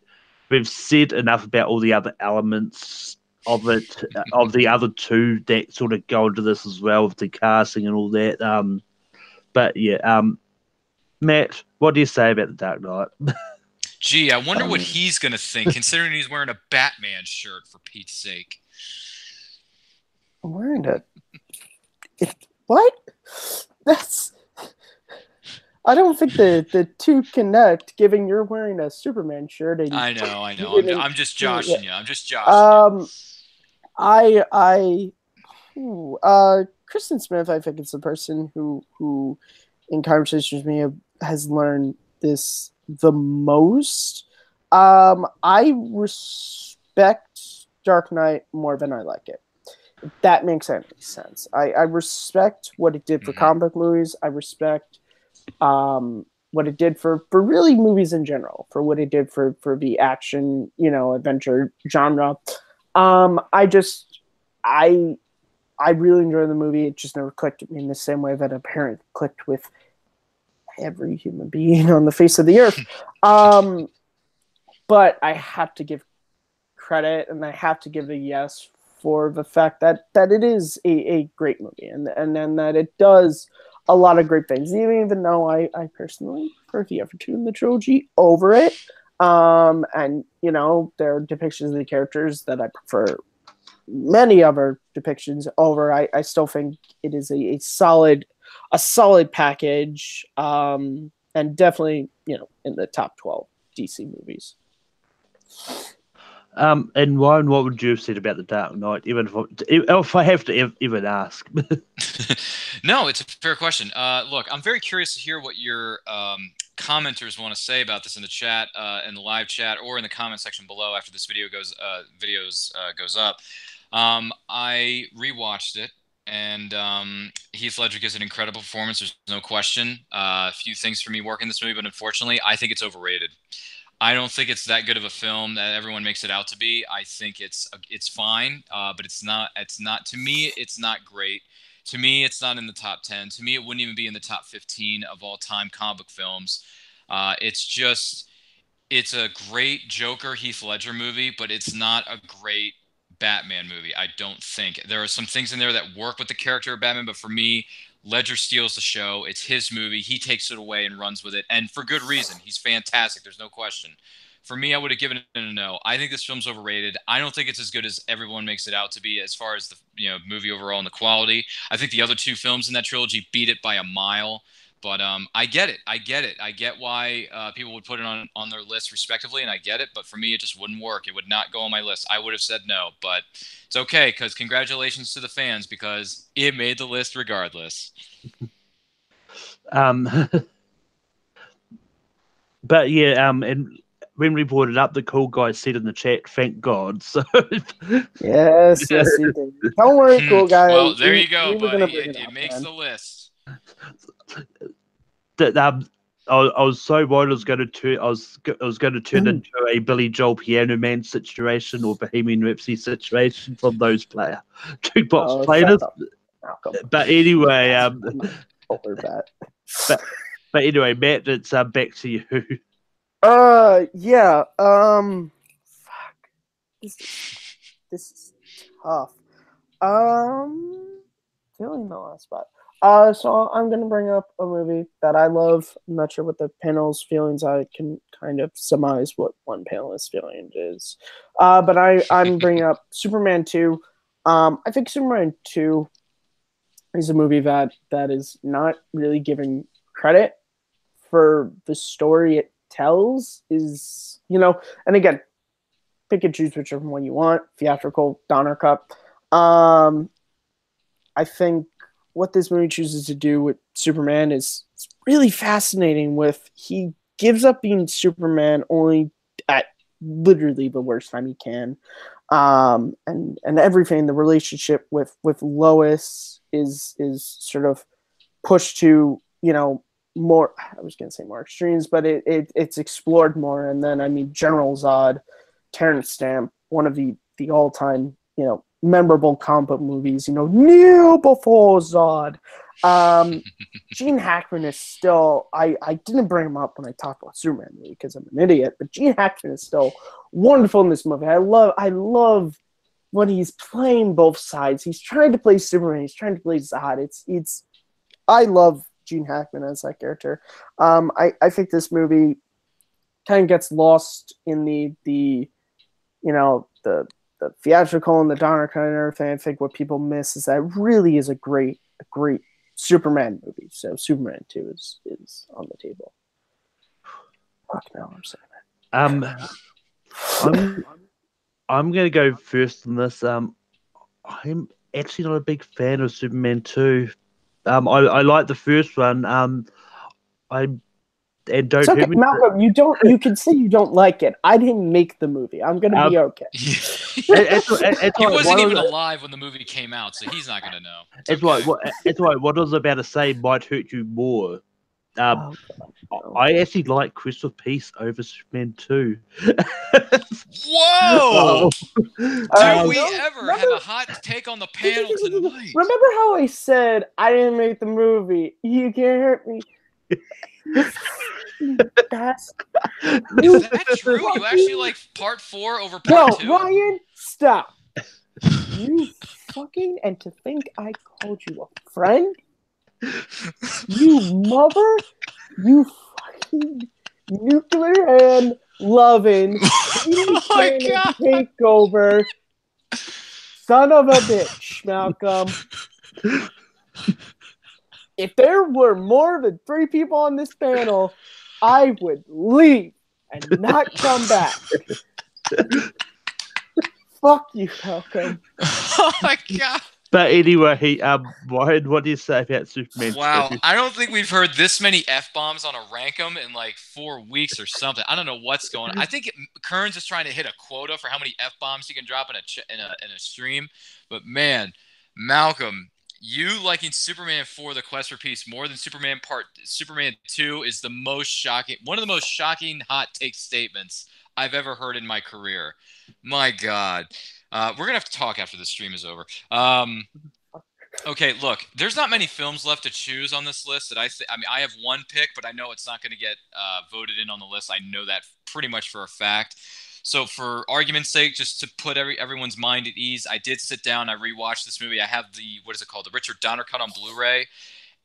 we've said enough about all the other elements of it, of the other two that sort of go into this as well, with the casting and all that. But yeah, Matt, what do you say about the Dark Knight? Gee, I wonder what he's going to think, considering he's wearing a Batman shirt, for Pete's sake. I'm wearing what? That's... I don't think the two connect, given you're wearing a Superman shirt. And I know. I'm just joshing you. I'm just joshing you. Kristen Smith, I think, is the person who in conversations with me has learned this the most. I respect Dark Knight more than I like it. If that makes any sense. I respect what it did for comic book movies. I respect what it did for really movies in general, for what it did for the action, adventure genre. I really enjoyed the movie. It just never clicked with me in the same way that apparently clicked with every human being on the face of the earth. But I have to give credit, and I have to give a yes for the fact that it is a great movie, and then that it does a lot of great things. Even though I personally prefer the other two in the trilogy over it. And there are depictions of the characters that I prefer many other depictions over. I still think it is a solid package, and definitely in the top 12 DC movies. And Ryan, what would you have said about the Dark Knight, even if I have to even ask? No, it's a fair question. Look, I'm very curious to hear what your commenters want to say about this in the chat, in the live chat, or in the comment section below after this video goes up. I rewatched it, and Heath Ledger gives an incredible performance. There's no question. A few things for me work in this movie, but unfortunately, I think it's overrated. I don't think it's that good of a film that everyone makes it out to be. I think it's fine, but it's not. To me, it's not great. To me, it's not in the top 10. To me, it wouldn't even be in the top 15 of all time comic book films. It's a great Joker Heath Ledger movie, but it's not a great Batman movie. I don't think there are some things in there that work with the character of Batman, but for me, Ledger steals the show. It's his movie. He takes it away and runs with it, and for good reason. He's fantastic. There's no question. For me, I would have given it a no. I think this film's overrated. I don't think it's as good as everyone makes it out to be as far as the movie overall and the quality. I think the other two films in that trilogy beat it by a mile. But I get it. I get why people would put it on their list respectively, and I get it. But for me, it just wouldn't work. It would not go on my list. I would have said no. But it's okay, because congratulations to the fans, because it made the list regardless. But yeah, and when we brought it up, the cool guy said in the chat, "Thank God." So yes, he did. Don't worry, cool guy. Well, there you go, buddy. It makes the list. That I was so worried I was going to turn into a Billy Joel Piano Man situation or Bohemian Rhapsody situation from those jukebox players. But anyway, but anyway, Matt, it's back to you. Yeah. Fuck. This is tough. Feeling the last spot. So I'm gonna bring up a movie that I love. I'm not sure what the panel's feelings. I can kind of surmise what one panelist's feeling is. But I'm bringing up Superman 2. I think Superman 2 is a movie that is not really given credit for the story it tells. Is and again, pick and choose whichever one you want, theatrical, Donner Cup. I think what this movie chooses to do with Superman is really fascinating. He gives up being Superman only at literally the worst time he can. and everything. The relationship with Lois is sort of pushed to, more. I was going to say more extremes, but it's explored more. And then, I mean, General Zod, Terrence Stamp, one of the all time memorable comic book movies. Kneel before Zod. Gene Hackman is still. I didn't bring him up when I talked about Superman movie because I'm an idiot, but Gene Hackman is still wonderful in this movie. I love when he's playing both sides. He's trying to play Superman. He's trying to play Zod. I love Gene Hackman as that character. I think this movie kind of gets lost in the theatrical and the Donner cut and everything. I think what people miss is that it really is a great Superman movie. So Superman 2 is on the table. Fuck no, I'm saying that. I'm going to go first on this. I'm actually not a big fan of Superman 2. I like the first one. Don't it's okay, hurt me. Malcolm. You can say you don't like it. I didn't make the movie. I'm gonna be okay. He wasn't even alive when the movie came out, so he's not gonna know. It's okay. What I was about to say might hurt you more. I actually like Crystal Peace over Superman 2. Whoa! Do we ever have a hot take on the panel tonight? Remember how I said I didn't make the movie? You can't hurt me. Is that true? You actually like part 4 over part 2? No, Ryan, stop. You fucking, and to think I called you a friend? You mother? You fucking nuclear and loving. Oh my God. Takeover. Son of a bitch, Malcolm. If there were more than 3 people on this panel, I would leave and not come back. Fuck you, Malcolm. Oh my God. But anyway, Ryan, what do you say about Superman 2? Wow, I don't think we've heard this many F-bombs on a Rankum in like 4 weeks or something. I don't know what's going on. I think Kearns is trying to hit a quota for how many F-bombs he can drop in a stream. But man, Malcolm, you liking Superman 4: The Quest for Peace more than Superman 2 is one of the most shocking hot take statements I've ever heard in my career. My God. We're going to have to talk after the stream is over. Okay, look, there's not many films left to choose on this list that I have one pick, but I know it's not going to get voted in on the list. I know that pretty much for a fact. So for argument's sake, just to put everyone's mind at ease, I did sit down, I rewatched this movie. I have the Richard Donner cut on Blu-ray.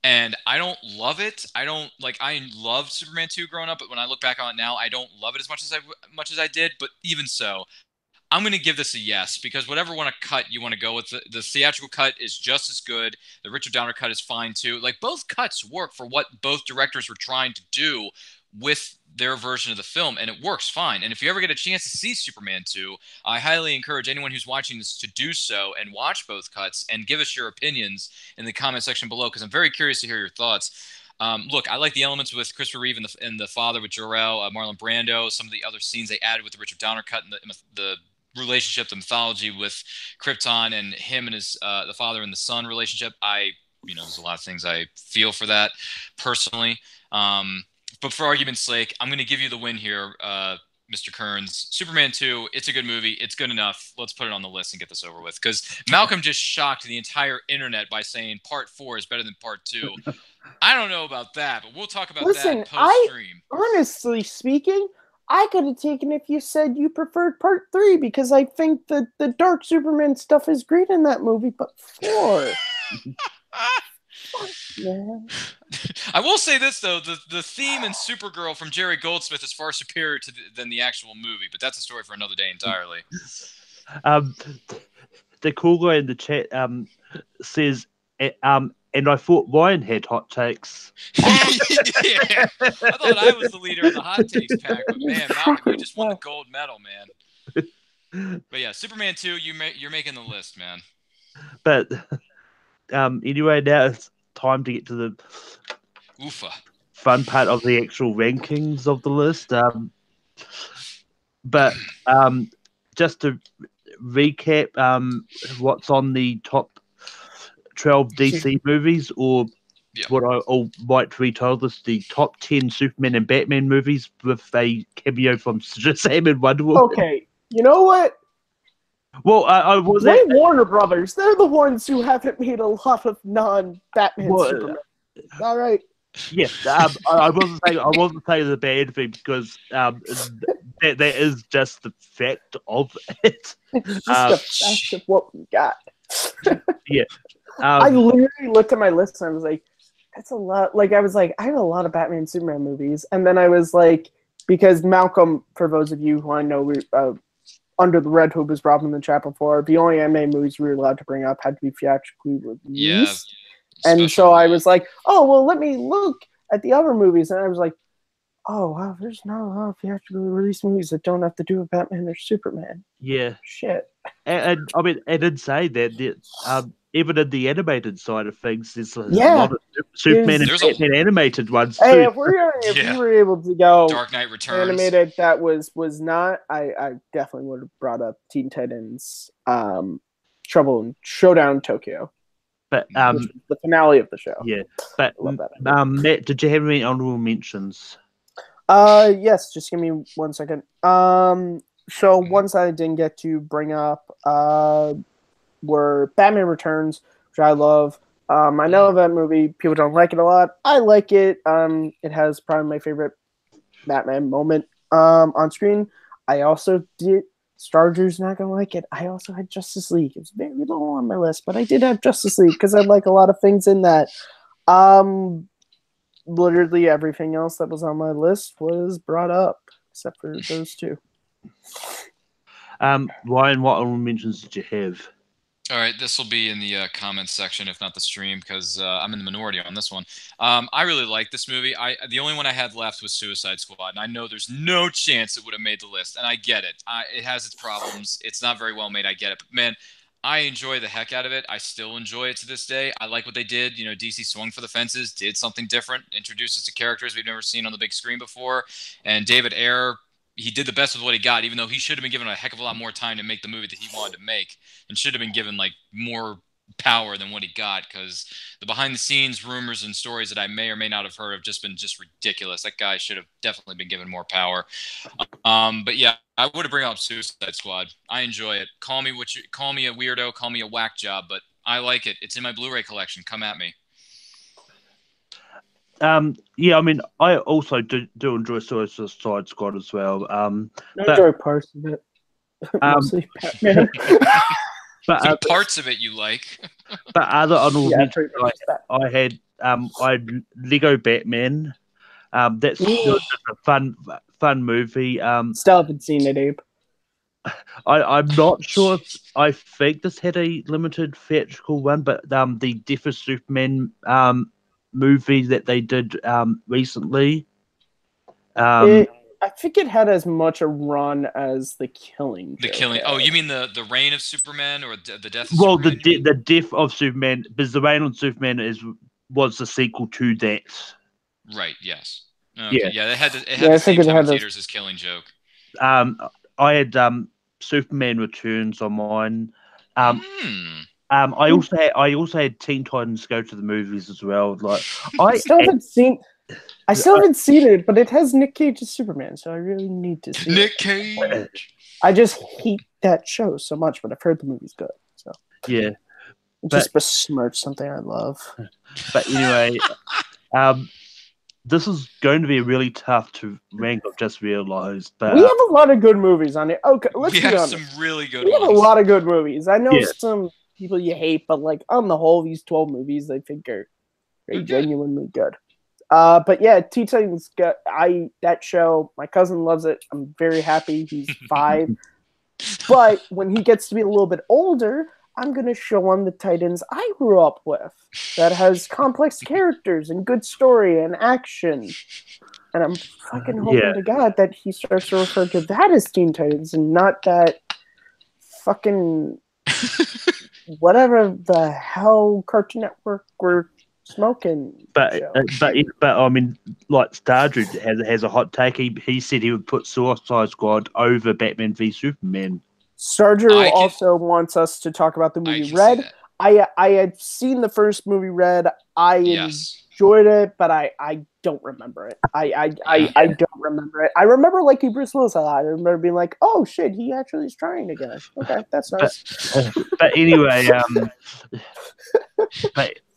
And I don't love it. I loved Superman 2 growing up, but when I look back on it now, I don't love it as much as I did. But even so, I'm going to give this a yes, because whatever cut you want to go with, the theatrical cut is just as good. The Richard Donner cut is fine too. Like, both cuts work for what both directors were trying to do with their version of the film, and it works fine. And if you ever get a chance to see Superman 2, I highly encourage anyone who's watching this to do so and watch both cuts and give us your opinions in the comment section below, because I'm very curious to hear your thoughts. Look, I like the elements with Christopher Reeve and the father with Jor-El, Marlon Brando, some of the other scenes they added with the Richard Donner cut and the relationship, the mythology with Krypton and him and his the father and the son relationship. There's a lot of things I feel for that personally. But for argument's sake, I'm going to give you the win here, Mr. Kearns. Superman 2, it's a good movie. It's good enough. Let's put it on the list and get this over with. Because Malcolm just shocked the entire internet by saying Part 4 is better than Part 2. I don't know about that, but we'll talk about that post-stream. Honestly speaking, I could have taken if you said you preferred Part 3, because I think that the Dark Superman stuff is great in that movie, but 4... Yeah. I will say this though: the theme in Supergirl from Jerry Goldsmith is far superior than the actual movie, but that's a story for another day entirely. The cool guy in the chat says, and I thought Ryan had hot takes. Yeah, I thought I was the leader of the hot takes pack, but man, Malcolm, you just won the gold medal, man. But yeah, Superman 2, you're making the list, man. But anyway, now it's time to get to the fun part of the actual rankings of the list. But just to recap what's on the top 12 DC movies, or what I might retitle this, the top 10 Superman and Batman movies with a cameo from Shazam and Wonder Woman. Okay, you know what? Well, I was Blame Warner Brothers. They're the ones who haven't made a lot of non-Batman Superman. All right. Yes, I wasn't saying the bad thing, because that is just the fact of it. It's just a fact of what we got. Yeah. I literally looked at my list and I was like, that's a lot. Like, I was like, I have a lot of Batman and Superman movies. And then I was like, because Malcolm, for those of you who I know, Under the Red Hood was brought in the chapter before. The only anime movies we were allowed to bring up had to be theatrically released. And so I was like, oh, well, let me look at the other movies. And I was like, oh, wow, there's not a lot of theatrically released movies that don't have to do with Batman or Superman. Yeah. Shit. And I mean, I did say that even in the animated side of things, there's a lot of Superman and Batman animated ones too. Hey, if we were able to go Dark Knight Returns animated, that was not. I definitely would have brought up Teen Titans, Trouble in Showdown Tokyo. But the finale of the show. Yeah, but Matt, did you have any honorable mentions? Yes. Just give me 1 second. So ones I didn't get to bring up were Batman Returns, which I love. I know that movie, people don't like it a lot. I like it. It has probably my favorite Batman moment on screen. I also did. Starger's not gonna like it. I also had Justice League. It was very low on my list, but I did have Justice League because I like a lot of things in that. Literally everything else that was on my list was brought up, except for those two. Ryan, what honorable mentions did you have? All right, this will be in the comments section, if not the stream, because I'm in the minority on this one. I really like this movie. The only one I had left was Suicide Squad, and I know there's no chance it would have made the list, and I get it. It has its problems. It's not very well made. I get it. But, man, I enjoy the heck out of it. I still enjoy it to this day. I like what they did. You know, DC swung for the fences, did something different, introduced us to characters we've never seen on the big screen before, and David Ayer, he did the best with what he got, even though he should have been given a heck of a lot more time to make the movie that he wanted to make, and should have been given like more power than what he got, because the behind the scenes rumors and stories that I may or may not have heard have just been ridiculous. That guy should have definitely been given more power. But yeah, I would have bring up Suicide Squad. I enjoy it. Call me a weirdo, call me a whack job, but I like it. It's in my Blu-ray collection. Come at me. Yeah, I mean, I also do enjoy Suicide Squad as well. I enjoy parts of it. Mostly Batman. But parts of it you like. But other honorable mentions, I had Lego Batman. That's just a fun movie. Still haven't seen it, Abe. I'm not sure. I think this had a limited theatrical one, but the Death of Superman movie that they did recently. I think it had as much a run as The Killing. Oh, you mean the Reign of Superman or the Death of Superman? Well, the Death of Superman, because the Reign of Superman was the sequel to that. Right. Yes. Okay. Yeah. It had the same time in theaters as Killing Joke. I had Superman Returns on mine. I also had Teen Titans Go to the Movies as well. Like I still haven't seen it, but it has Nick Cage as Superman, so I really need to see Nick Cage. I just hate that show so much, but I've heard the movie's good. So yeah, just besmirch something I love. But anyway, this is going to be really tough to rank. I've just realized, but we have a lot of good movies on it. Okay, let's be honest. We have some really good. We have a lot of good movies. I know some people you hate, but like on the whole, these 12 movies I think are very genuinely good. But yeah, Teen Titans that show, my cousin loves it. I'm very happy. He's 5. But when he gets to be a little bit older, I'm gonna show him the Titans I grew up with that has complex characters and good story and action. And I'm fucking hoping to God that he starts to refer to that as Teen Titans and not that fucking whatever the hell Cartoon Network were smoking. But I mean, like Stardrew has a hot take. He said he would put Suicide Squad over Batman v Superman. Starger I can, also wants us to talk about the I movie can see Red. that. I had seen the first movie Red. I Yes. enjoyed it, but I don't remember it. Yeah. I don't remember it. I remember liking Bruce Willis a lot. I remember being like, oh shit, he actually is trying again. Okay, that's But nice. but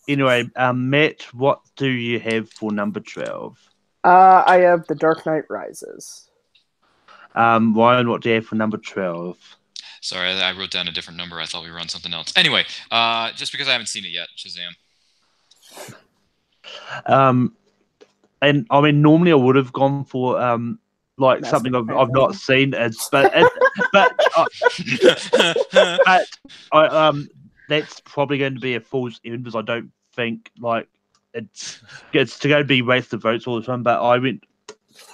anyway, Matt, what do you have for number 12? I have The Dark Knight Rises. Ryan, what do you have for number 12? Sorry, I wrote down a different number. I thought we were on something else. Anyway, just because I haven't seen it yet, Shazam. And I mean, normally I would have gone for like something I've not seen, but I that's probably going to be a fool's end because I don't think like it's going to be waste of votes all the time. But I went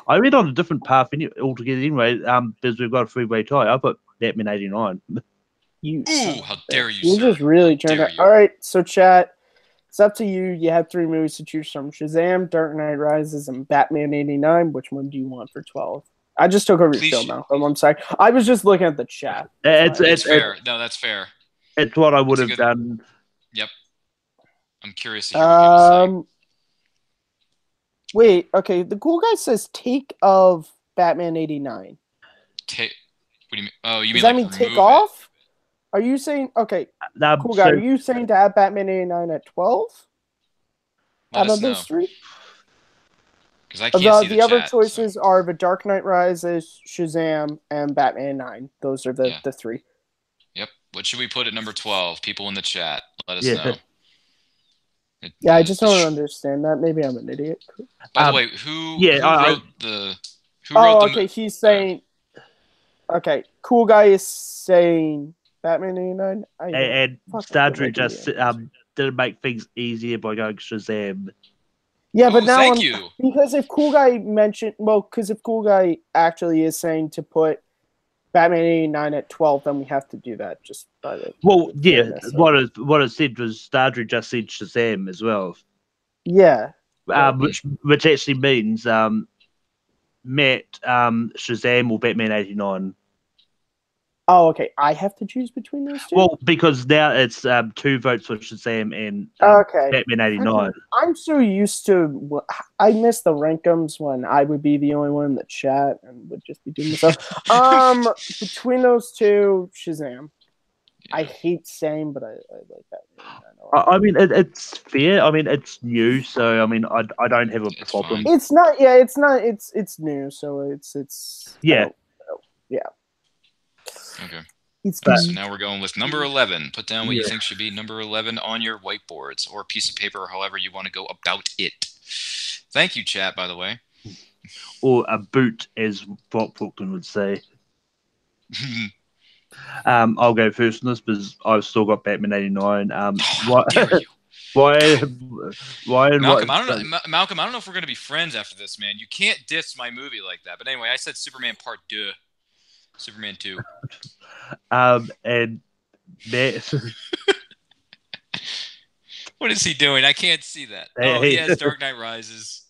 on a different path altogether anyway. Because we've got a three-way tie. I put Batman 89. Ooh, how dare you, You sir? just really turned it. All right, so chat. It's up to you. You have 3 movies to choose from: Shazam, Dark Knight Rises, and Batman '89. Which one do you want for 12? I just took over your show now. I'm sorry. I was just looking at the chat. It's fair. No, that's fair. It's what I would have done. Yep. I'm curious to hear what people say. Wait, okay. The cool guy says take of Batman '89. Take? What do you mean? Oh, you mean does that like mean take off? Are you saying okay? Cool guy. Are you saying to have Batman '89 at 12? Out of those 3? Because I can't see the other choices are The Dark Knight Rises, Shazam, and Batman '89. Those are the 3. Yep. What should we put at number 12? People in the chat, let us know. I just don't understand that. Maybe I'm an idiot. By the way, who wrote the? Okay. He's saying. Okay, cool guy is saying Batman '89. And Stardrew just didn't make things easier by going Shazam. Yeah, but now because if cool guy if cool guy actually is saying to put Batman '89 at 12, then we have to do that. Just by the what it said was Stardrew just said Shazam as well. Yeah, which actually means Matt Shazam or Batman '89. Oh, okay. I have to choose between those 2? Well, because now it's 2 votes for Shazam and Batman '89. I'm so used to... I miss the rankums when I would be the only one in the chat and would just be doing this stuff. Between those 2, Shazam. I hate saying, but I like that. I mean, it's fair. I mean, it's new, so I mean, I don't have a problem. Fine. It's not. Yeah, it's not. It's new, so it's. Yeah. Yeah. Okay. So now we're going with number 11. Put down what you think should be number 11 on your whiteboards or piece of paper, or however you want to go about it. Thank you, chat, by the way. Or a boot, as Brock Brooklyn would say. I'll go first on this because I've still got Batman '89. Why? Malcolm, I don't know. Malcolm, I don't know if we're gonna be friends after this, man. You can't diss my movie like that. But anyway, I said Superman Part 2. Superman 2. And Matt. What is he doing? I can't see that. Oh, he has Dark Knight Rises.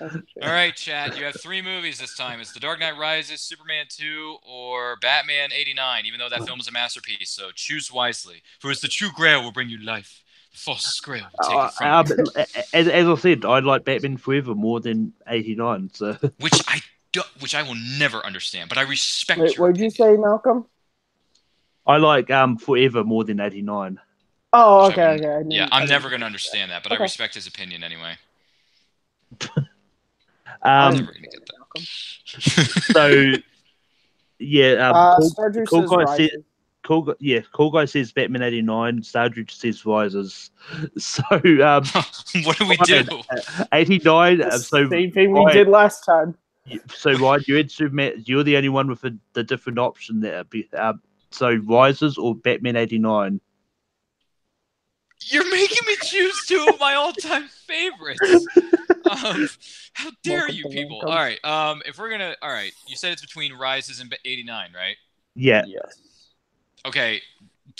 All right, chat. You have 3 movies this time. It's The Dark Knight Rises, Superman 2, or Batman '89, even though that film is a masterpiece. So choose wisely. For it's the true grail will bring you life. The false grail will take it from you. As I said, I like Batman Forever more than '89. So which I will never understand, but I respect. Wait, what did you say, Malcolm? I like Forever more than '89. Oh, okay. Yeah, I'm never going to understand that, but I respect his opinion anyway. I'm never going to get that. So, yeah, Cool Guy says Batman '89. Stardrew says Rises. So, what do we do? 89. So same thing we did last time. So, Ryan, you had Superman. You're the only one with the different option there. So, Rises or Batman '89. You're making me choose 2 of my all-time favorites. How dare you people? All right. If we're gonna, all right. You said it's between Rises and '89, right? Yeah. Yes. Okay.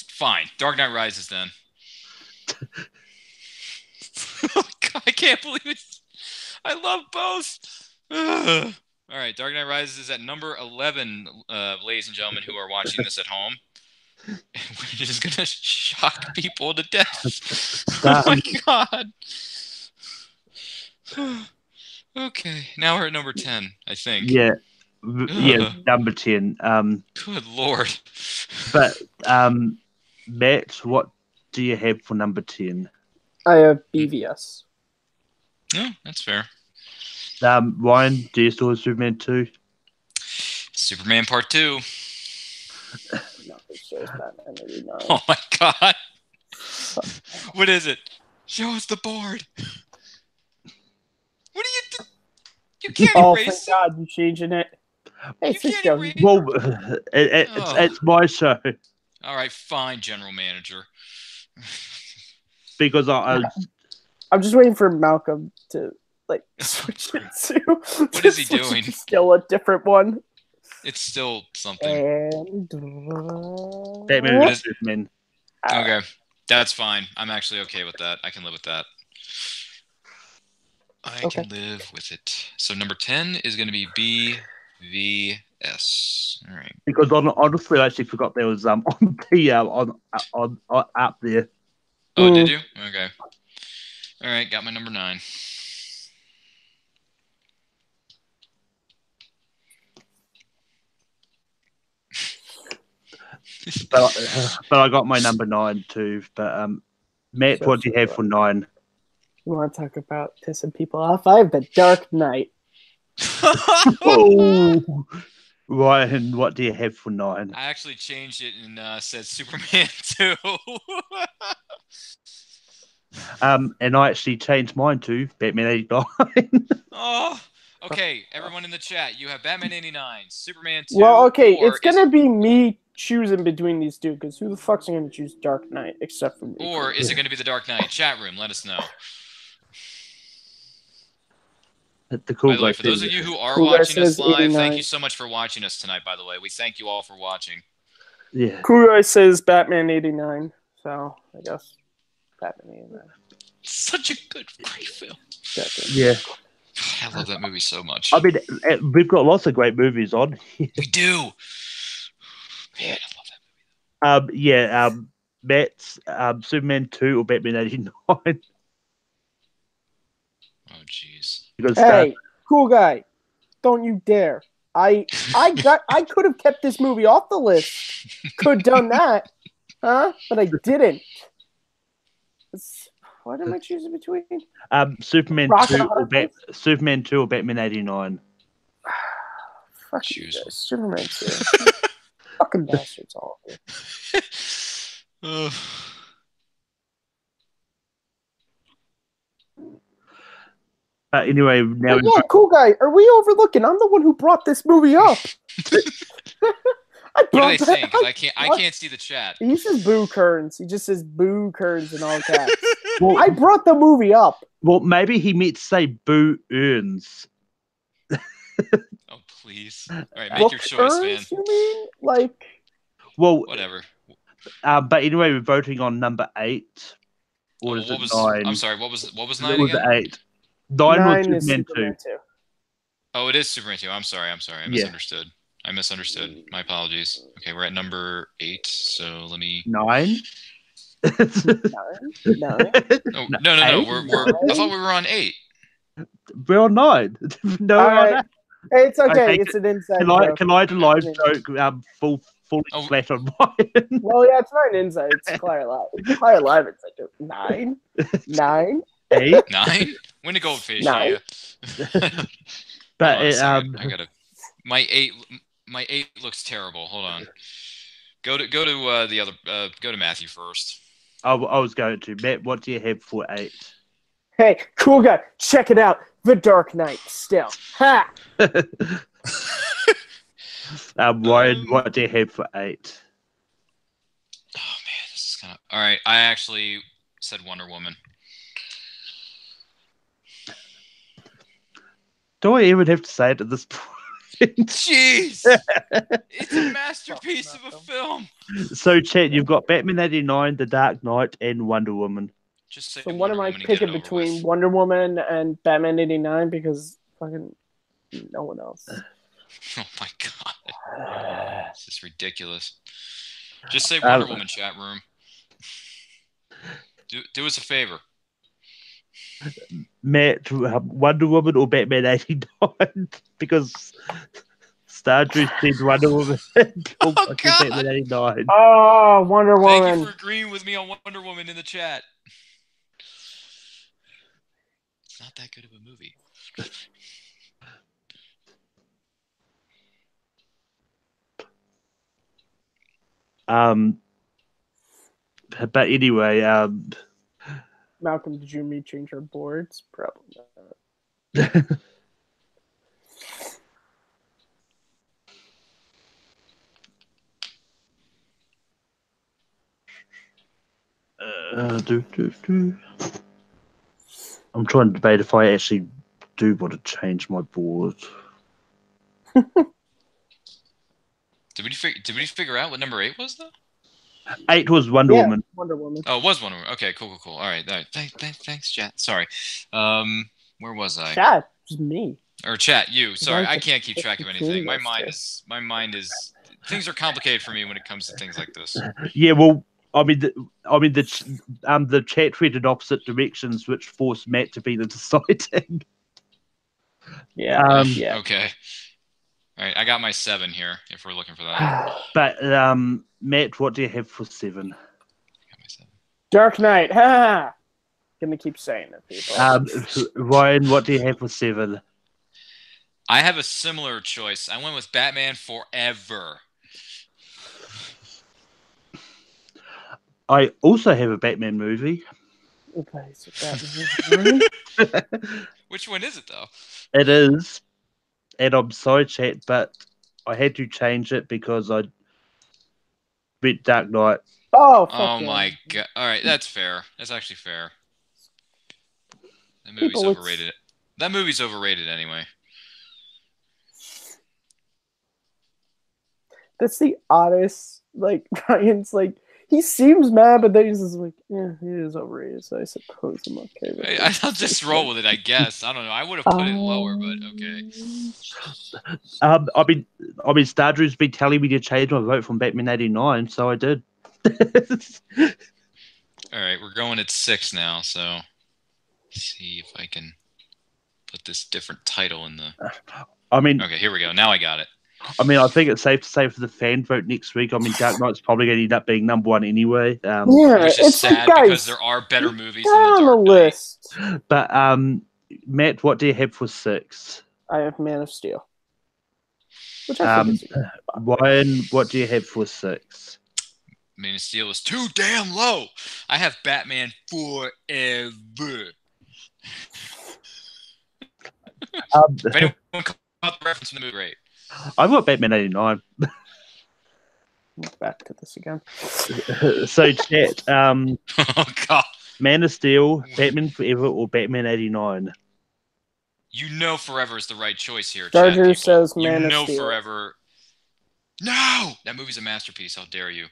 Fine. Dark Knight Rises then. I can't believe it. I love both. All right, Dark Knight Rises is at number 11, ladies and gentlemen who are watching this at home. We're just gonna shock people to death. Oh my god. Okay, now we're at number 10, I think. Yeah, number 10. Good lord. But Matt, what do you have for number 10? I have BVS. Yeah, that's fair. Ryan, do you still have Superman 2? Superman Part 2. Nothing shows Batman 89. Oh my god. What is it? Show us the board. What are you do? You can't erase thank it. God, you changing it. Hey, You can't Cisco. erase Well, it's my show. All right, fine, General Manager. Because I'm just waiting for Malcolm to switch it to. What is he doing? Still a different one. It's still something. And Batman vs Superman. Okay, that's fine. I'm actually okay with that. I can live with that. I can live with it. So number 10 is going to be BVS. All right. Because honestly, I actually forgot there was on the on up there. Oh, did you? Okay. All right, got my number 9. But I got my number 9 too. But Matt, what do you have for 9? You want to talk about pissing people off? I have The Dark Knight. Oh, Ryan, what do you have for 9? I actually changed it and said Superman 2. And I actually changed mine to Batman 89. Oh, okay. Everyone in the chat, you have Batman 89, Superman 2. Well, okay, it's gonna be me choosing between these two, because who the fuck's gonna choose Dark Knight except for me? Or is it gonna be The Dark Knight? Chat room, let us know. The cool by the way, for those of you who are watching us live, 89. thank you so much for watching us tonight, by the way. We thank you all for watching. Yeah. Cool Guy says Batman 89, so I guess Batman 89. Such a good great film. Yeah. I love that movie so much. I mean, we've got lots of great movies on. We do. Man, I love that movie. Yeah. Matt's Superman 2 or Batman 89. Oh, jeez. Hey, Cool Guy, don't you dare! I could have kept this movie off the list. Could have done that, huh? But I didn't. What am I choosing between? Superman 2 or Batman 89. Fuck you guys. Superman 2. Fucking bastards, all of you. Anyway, now Cool Guy, are we overlooking? I'm the one who brought this movie up. What are they saying? Because I can't see the chat. He says boo Kearns. He just says boo Kearns in all caps. Well, I brought the movie up. Well, maybe he meant to say boo earns. Oh, please. All right, make your choice, man. You mean? Like... Well, whatever. But anyway, we're voting on number 8. Or is it 9? I'm sorry, what was 9 again? Was 8. 9 was Superman 2. Oh, it is Superman 2. I'm sorry. I misunderstood. I misunderstood. My apologies. Okay, we're at number 8, so let me... 9? No. No. We're I thought we were on 8. We're on 9. No, right. It's okay. It's an inside joke. Can I do live joke fully flat on mine? Well, yeah, it's not an inside. It's Claire Live. It's Claire Live inside joke. 9? 9? 8? 9? When to Goldfish? 9. Yeah. But I gotta... My 8 looks terrible. Hold on. Go to the other. Go to Matthew first. I was going to. Matt, what do you have for 8? Hey, Cool Guy, check it out. The Dark Knight still. Ha! Ryan, what do you have for 8? Oh man, this is kind of... All right, I actually said Wonder Woman. Do I even have to say it at this point? Jeez! It's a masterpiece of a film. So, Chet, you've got Batman 89, The Dark Knight, and Wonder Woman. Just say so what am I picking between with. Wonder Woman and Batman 89? Because fucking No one else. Oh my god. This is ridiculous. Just say Wonder Woman, chat room. Do us a favor. Matt, Wonder Woman or Batman 89? Because Stardrew said Wonder Woman. Oh, God. Batman 89. Oh, Wonder Woman. Thank you for agreeing with me on Wonder Woman in the chat. It's not that good of a movie. But anyway, Malcolm, did you and me change our boards? Probably not. I'm trying to debate if I actually do want to change my board. Did we figure out what number 8 was though? 8 was Wonder Woman. Wonder Woman. Oh, it was Wonder Woman. Okay, cool. All right. Thanks, chat. Sorry. Where was I? Chat, just me. Or chat, you. Sorry, I can't keep track of anything. My mind is. Things are complicated for me when it comes to things like this. Yeah, well, the chat went in opposite directions, which forced Matt to be the deciding. Yeah. Okay. All right, I got my 7 here. If we're looking for that. But Matt, what do you have for 7? I got my 7. Dark Knight. Ha! Gonna keep saying it, people. Ryan, what do you have for 7? I have a similar choice. I went with Batman Forever. I also have a Batman movie. Okay, so Batman. Which one is it, though? It is, and I'm sorry, chat, but I had to change it because I read Dark Knight. Oh, my god! All right, that's fair. That's actually fair. That movie's overrated. That movie's overrated anyway. That's the oddest. Like Ryan's like. He seems mad, but then he's just like, yeah, he is overrated, so I suppose I'm okay with it. I'll just roll with it, I guess. I don't know. I would have put it lower, but okay. I mean, Stardrew's been telling me to change my vote from Batman 89, so I did. All right, we're going at 6 now, so let's see if I can put this different title in the... Okay, here we go. Now I got it. I think it's safe to say for the fan vote next week, Dark Knight's probably going to end up being number 1 anyway. Which is sad because there are better movies on the list. But Matt, what do you have for 6? I have Man of Steel. Which I think is Ryan, what do you have for 6? Man of Steel is too damn low. I have Batman Forever. If anyone caught the reference in the movie, great. I've got Batman 89. Back to this again. So, chat. Oh, God. Man of Steel, Batman Forever, or Batman 89? You know Forever is the right choice here, Charger says Man of Steel. You know Forever. No! That movie's a masterpiece. How dare you?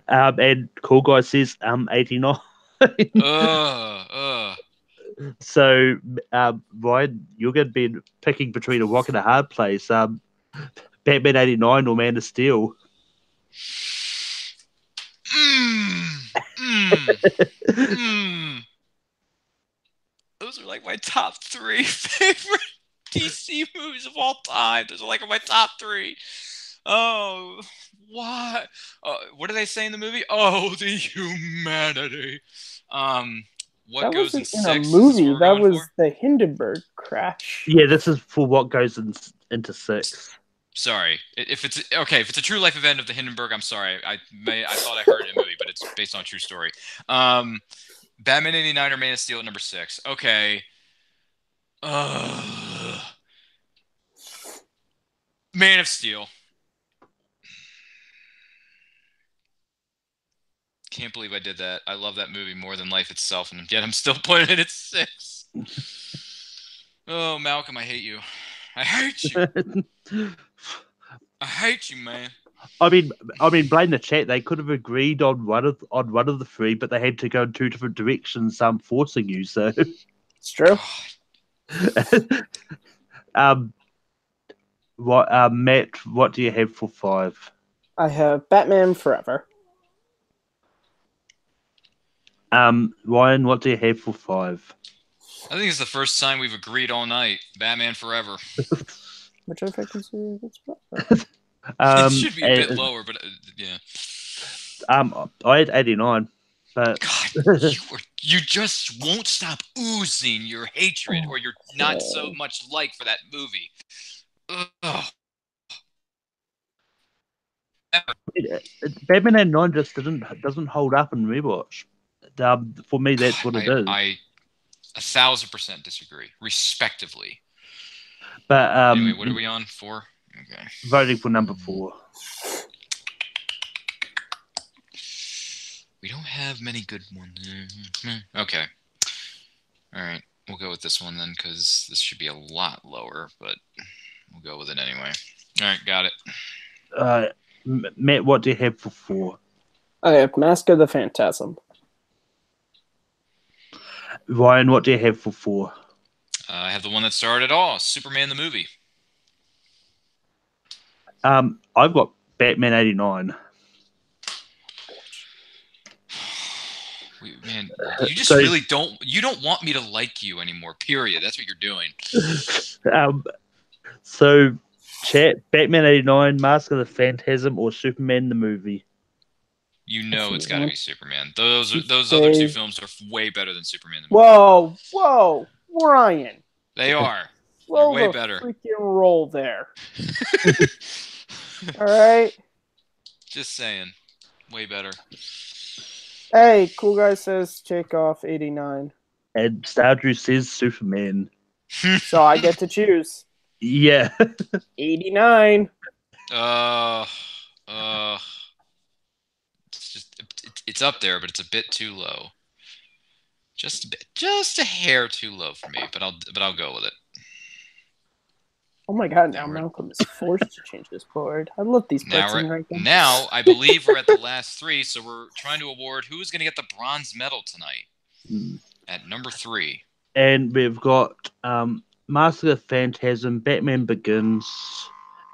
And Cool Guy says 89. So, Ryan, you're going to be picking between a rock and a hard place. Batman 89 or Man of Steel? Those are like my top 3 favorite DC movies of all time. Those are like my top 3. Oh, what? What do they say in the movie? Oh, the humanity. What that goes wasn't in a 6? movie. That was the Hindenburg crash. Yeah, this is for what goes into 6. Sorry, if it's a true life event of the Hindenburg, I'm sorry. I thought I heard it in a movie, but it's based on a true story. Batman 89 or Man of Steel at number 6. Okay. Man of Steel. Can't believe I did that. I love that movie more than life itself, and yet I'm still putting it at 6. Oh, Malcolm, I hate you. I hate you. I hate you, man. I mean, blame the chat. They could have agreed on one of the 3, but they had to go in 2 different directions, forcing you. So it's true. um, Matt? What do you have for 5? I have Batman Forever. Ryan, what do you have for 5? I think it's the first time we've agreed all night. Batman Forever. Which I consider It should be a bit and, lower, but yeah. I had 89, but God, you just won't stop oozing your hatred or your not so much like for that movie. Ugh. Batman 89 just doesn't hold up in rewatch. For me, that's what it is. I 1,000% disagree, respectively. But anyway, what are we on? 4? Okay. Voting for number 4. We don't have many good ones. Okay. All right. We'll go with this one then, because this should be a lot lower, but we'll go with it anyway. All right, got it. Matt, what do you have for 4? I have Mask of the Phantasm. Ryan, what do you have for 4? I have the one that started it all, Superman the movie. I've got Batman 89. Man, you just really don't want me to like you anymore, period. That's what you're doing. So, chat, Batman 89, Mask of the Phantasm, or Superman the movie? You know it's got to be Superman. Those other two films are way better than Superman the movie. Whoa, Ryan. They are. They're way better. Freaking roll there. All right. Just saying, way better. Hey, Cool Guy says Chekhov 89. And Stardrew says Superman. So I get to choose. Yeah. 89. It's up there, but it's a bit too low. Just a bit, just a hair too low for me. But I'll go with it. Oh my God! Now Malcolm is forced to change his board. I love these bets and rankings. Now I believe we're at the last 3, so we're trying to award who's going to get the bronze medal tonight. At number 3. And we've got Mask of the Phantasm, Batman Begins,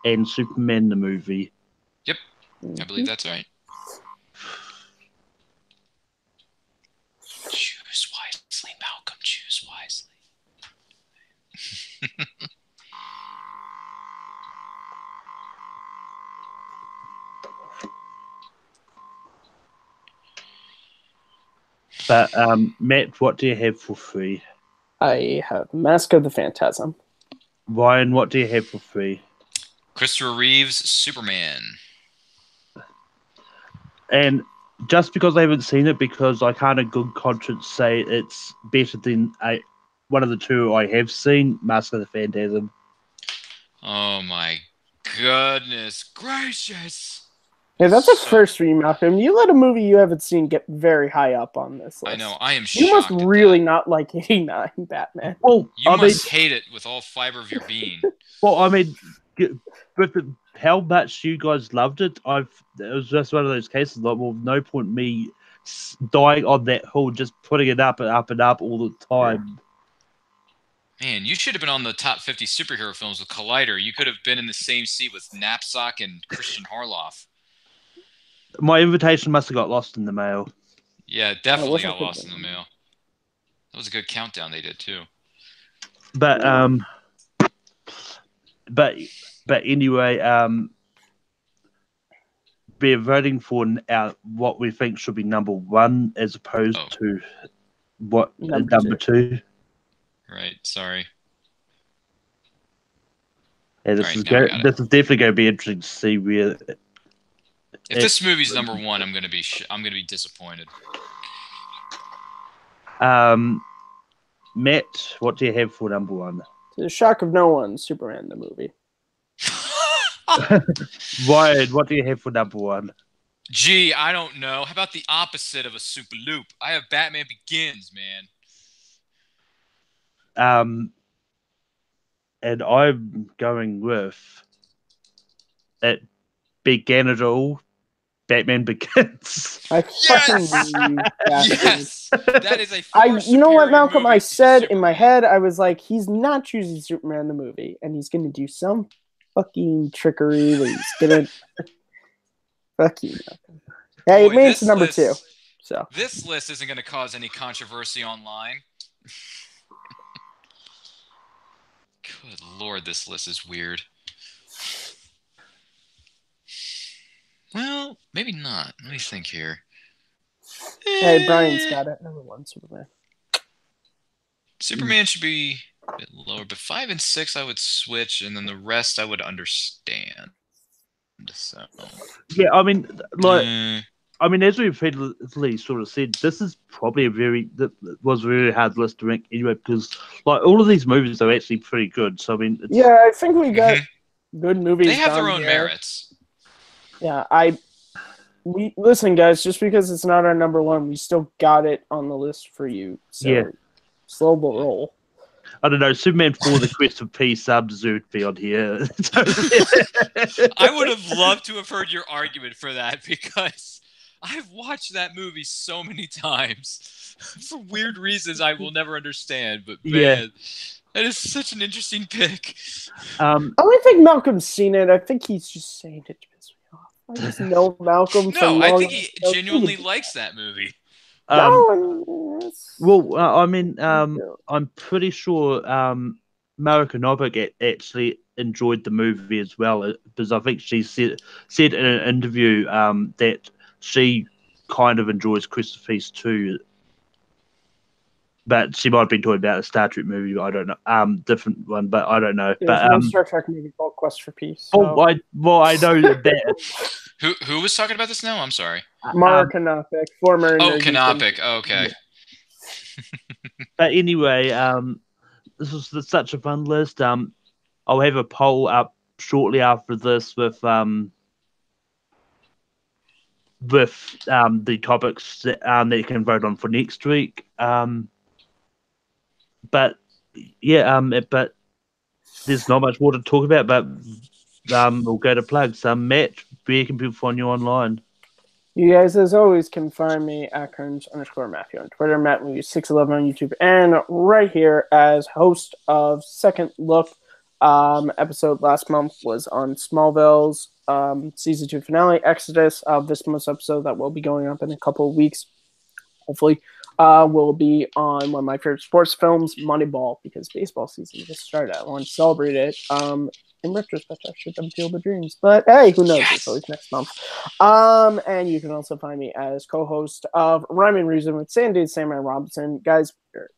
and Superman the movie. Yep, I believe that's right. Choose wisely, Malcolm. Choose wisely. But Matt, what do you have for 3? I have Mask of the Phantasm. Ryan, what do you have for 3? Christopher Reeve's Superman. And just because I haven't seen it, because I can't in good conscience say it's better than one of the 2 I have seen, Mask of the Phantasm. Oh my goodness gracious! Yeah, that's a first for you, Malcolm. You let a movie you haven't seen get very high up on this list. I know. I am shocked. You must really not like 89 Batman. Well, you must hate it with all fiber of your being. Well, I mean, with how much you guys loved it, it was just one of those cases. Like, well, no point me dying on that hill, just putting it up and up and up all the time. Man, you should have been on the top 50 superhero films with Collider. You could have been in the same seat with Knapsack and Christian Harloff. My invitation must have got lost in the mail. Yeah, it definitely got lost in the mail. That was a good countdown they did too. But anyway, we're voting for what we think should be number 1 as opposed to what number 2. Right. Sorry. Yeah, this is definitely going to be interesting to see where. If this movie's number 1, I'm gonna be disappointed. Matt, what do you have for number 1? To the shock of no one, Superman the movie. Ryan, what do you have for number 1? Gee, I don't know. How about the opposite of a super loop? I have Batman Begins, man. And I'm going with It Began It All, Batman Begins. I fucking knew that. Yes, that is a far you know what, superior Malcolm? movie I to said in my Superman. head, I was like, he's not choosing Superman the movie, and he's gonna do some fucking trickery where he's gonna fuck you, Malcolm. Yeah, it Boy, made it to number 2. So this list isn't going to cause any controversy online. Good lord, this list is weird. Well, maybe not. Let me think here. hey, Brian's got it. Number 1, Superman. Superman should be a bit lower, but 5 and 6 I would switch, and then the rest I would understand. So Yeah, I mean, as we've previously sort of said, this is probably that was a very hard list to rank anyway, because like all of these movies are actually pretty good. So I mean, Yeah, I think we got good movies. They have their down own here. merits. Yeah, we listen, guys. Just because it's not our number 1, we still got it on the list for you. So yeah, slow but roll. I don't know. Superman 4: The Quest for Peace deserved to be on here. I would have loved to have heard your argument for that, because I've watched that movie so many times for weird reasons I will never understand. But man, that is such an interesting pick. I don't think Malcolm's seen it. I think he's just saying it to piss me off. I just know Malcolm. No, I think he genuinely likes that movie. Well, I mean, I'm pretty sure Mara Konovic actually enjoyed the movie as well, because I think she said in an interview that she kind of enjoys Christopher Feast too. But she might have been talking about a Star Trek movie. I don't know. Different one, but I don't know. There's no Star Trek movie called Quest for Peace. So. I know that. Who was talking about this now? I'm sorry. Mara Konovic, former. Konovic. Okay. But anyway, this was such a fun list. I'll have a poll up shortly after this with the topics that you can vote on for next week. But yeah, but there's not much more to talk about. But we'll go to plugs. Matt, where can people find you online? You guys, as always, can find me at Kearns_Matthew on Twitter, MattMovies611 on YouTube, and right here as host of Second Look. Episode last month was on Smallville's season 2 finale, Exodus. This month's episode that will be going up in a couple of weeks, hopefully, will be on one of my favorite sports films, Moneyball, because baseball season just started. I want to celebrate it. In retrospect, I should have Field of Dreams, but hey, who knows? Yes. It's always next month. And you can also find me as co-host of Rhyme and Reason with Sandy and Sam and Robinson. Guys, we're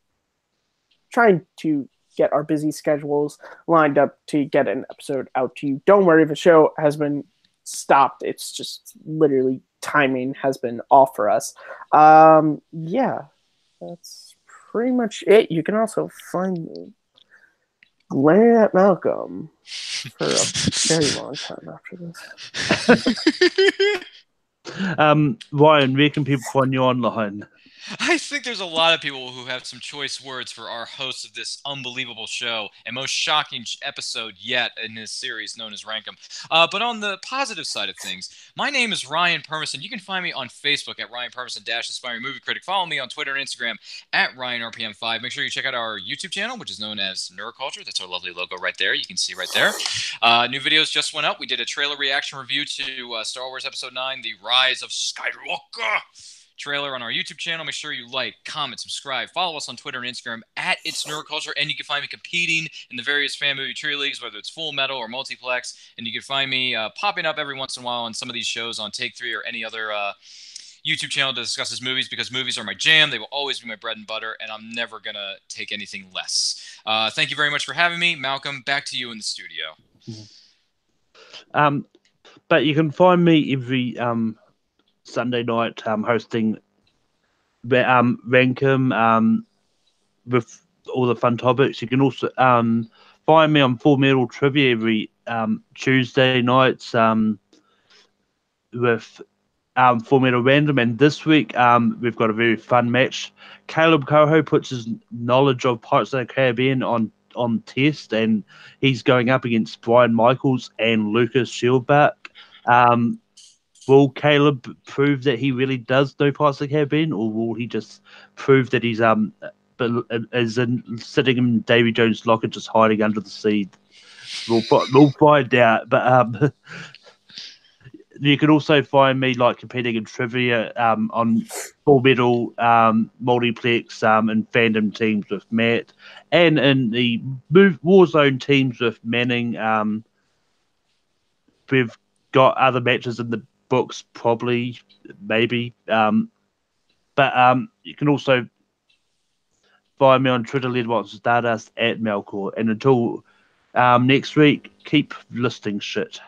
trying to get our busy schedules lined up to get an episode out to you. Don't worry if the show has been stopped. It's just literally timing has been off for us. Yeah, that's pretty much it. You can also find me glaring at Malcolm for a very long time after this. Ryan, where can people find you online? I think there's a lot of people who have some choice words for our host of this unbelievable show and most shocking episode yet in this series known as Rankum. But on the positive side of things, my name is Ryan Permison. You can find me on Facebook at Ryan Permison Aspiring Movie Critic. Follow me on Twitter and Instagram at RyanRPM5. Make sure you check out our YouTube channel, which is known as Neuroculture. That's our lovely logo right there. You can see right there. New videos just went up. We did a trailer reaction review to Star Wars Episode 9, The Rise of Skywalker trailer on our YouTube channel. Make sure you like, comment, subscribe, follow us on Twitter and Instagram at It's Neuroculture, and you can find me competing in the various fan movie tree leagues, whether it's Full Metal or Multiplex, and you can find me popping up every once in a while on some of these shows on Take 3 or any other YouTube channel to discuss his movies, because movies are my jam. They will always be my bread and butter, and I'm never going to take anything less. Thank you very much for having me. Malcolm, back to you in the studio. But you can find me every Sunday night hosting Rankum with all the fun topics. You can also find me on Full Metal Trivia every Tuesday nights with Full Metal Random. And this week we've got a very fun match. Caleb Coho puts his knowledge of Pirates of the Caribbean on test, and he's going up against Brian Michaels and Lucas Shieldback. will Caleb prove that he really does know Pirates of the Caribbean, or will he just prove that he's is sitting in Davy Jones' locker, just hiding under the sea? We'll find out. But you can also find me like competing in trivia on Full Metal multiplex and fandom teams with Matt, and in the Warzone teams with Manning. We've got other matches in the books, probably, maybe. But you can also find me on Twitter, Ledwatch Stardust at Melkor. And until next week, keep listing shit.